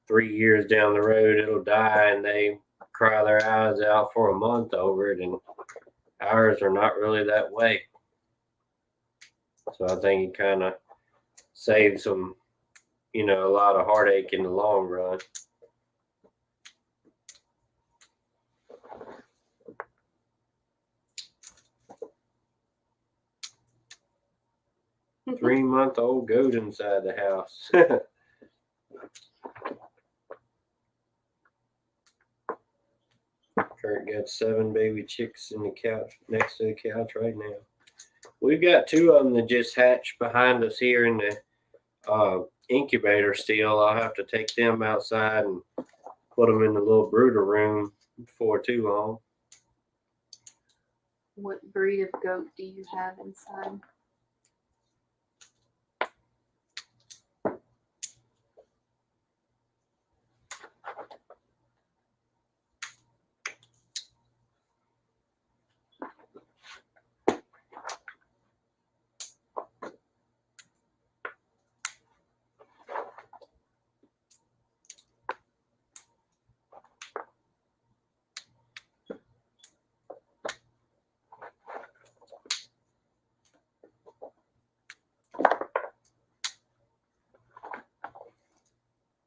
3 years down the road it'll die, and they cry their eyes out for a month over it. And ours are not really that way. So I think it kind of saves them, a lot of heartache in the long run. Mm-hmm. 3-month-old goat inside the house. Kurt got 7 baby chicks in the couch next to the couch right now. We've got 2 of them that just hatched behind us here in the incubator still. I'll have to take them outside and put them in the little brooder room before too long. What breed of goat do you have inside?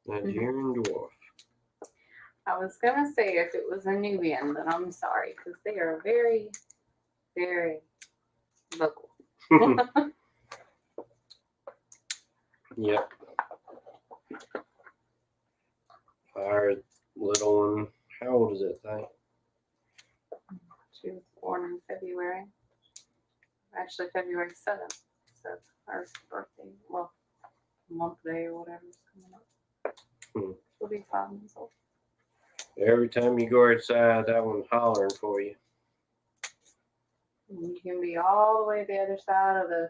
Nigerian dwarf. I was gonna say if it was a Nubian, but I'm sorry because they are very, very vocal. Yep. Our little one, how old is that thing? She was born in February. Actually, February 7th. So it's her birthday. Well, month day or whatever is coming up. She'll be 5 months old. Every time you go outside, that one's hollering for you. You can be all the way the other side of the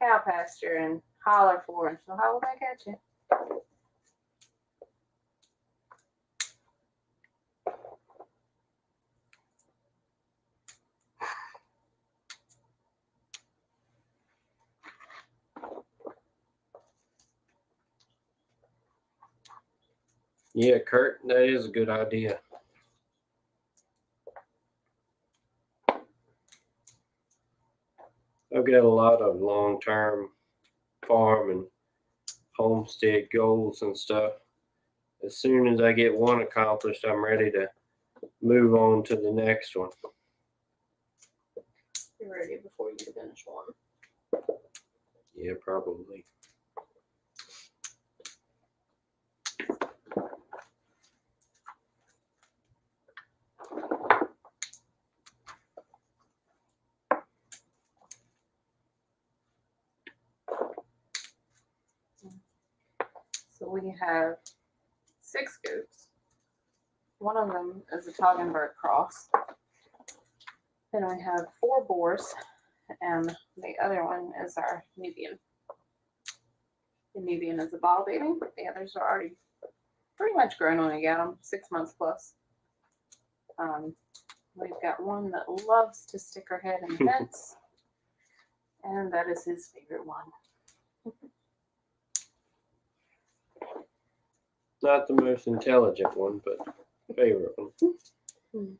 cow pasture and holler for her, and she'll holler back at you. Yeah, Kurt, that is a good idea. I've got a lot of long-term farm and homestead goals and stuff. As soon as I get one accomplished, I'm ready to move on to the next one. You're ready before you finish one. Yeah, probably. So we have 6 goats. One of them is a Toggenburg cross. Then we have 4 boars, and the other one is our Nubian. The Nubian is a bottle baby. The others are already pretty much grown when we got them, 6 months plus. We've got one that loves to stick her head in the fence, and that is his favorite one. Not the most intelligent one, but favorite one.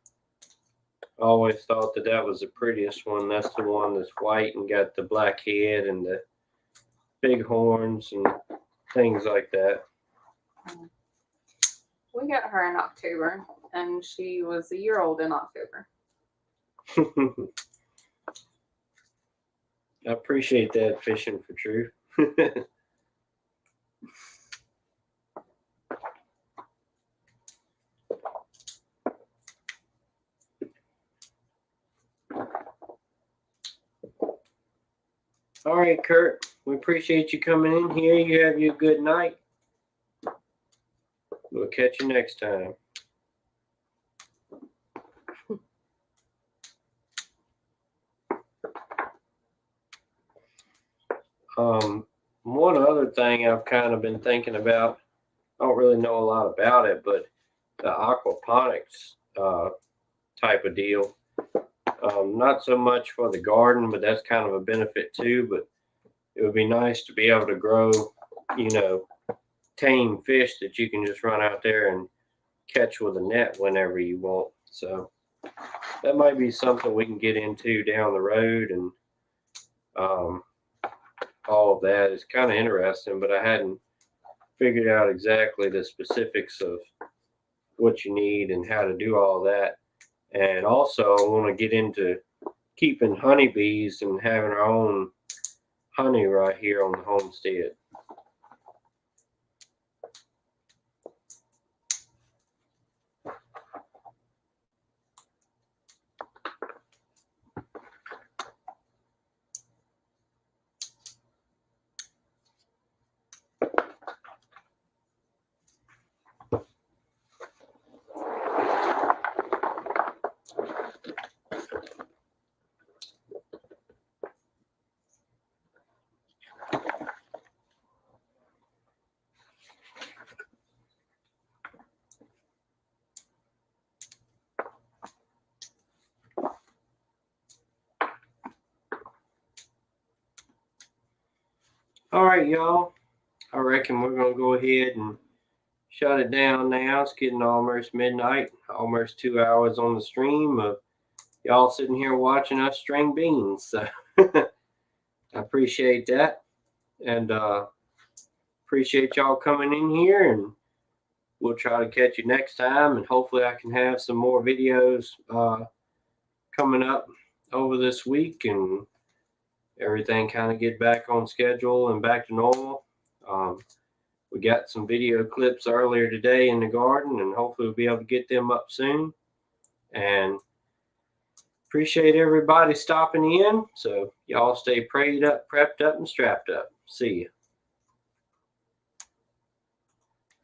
I always thought that that was the prettiest one. That's the one that's white and got the black head and the big horns and things like that. We got her in October, and she was a year old in October. I appreciate that, Fishing for Truth. All right, Kurt, we appreciate you coming in here. You have you a good night. We'll catch you next time. One other thing I've kind of been thinking about, I don't really know a lot about it, but the aquaponics type of deal. Not so much for the garden, but that's kind of a benefit too. But it would be nice to be able to grow, tame fish that you can just run out there and catch with a net whenever you want. So that might be something we can get into down the road, and all of that is kind of interesting, but I hadn't figured out exactly the specifics of what you need and how to do all that. And also, I want to get into keeping honeybees and having our own honey right here on the homestead. All right, y'all. I reckon we're going to go ahead and shut it down now. It's getting almost midnight, almost 2 hours on the stream of y'all sitting here watching us string beans. So I appreciate that. And appreciate y'all coming in here, and we'll try to catch you next time. And hopefully I can have some more videos coming up over this week, and everything kind of get back on schedule and back to normal. We got some video clips earlier today in the garden, and hopefully we'll be able to get them up soon. And appreciate everybody stopping in. So y'all stay prayed up, prepped up, and strapped up. See you.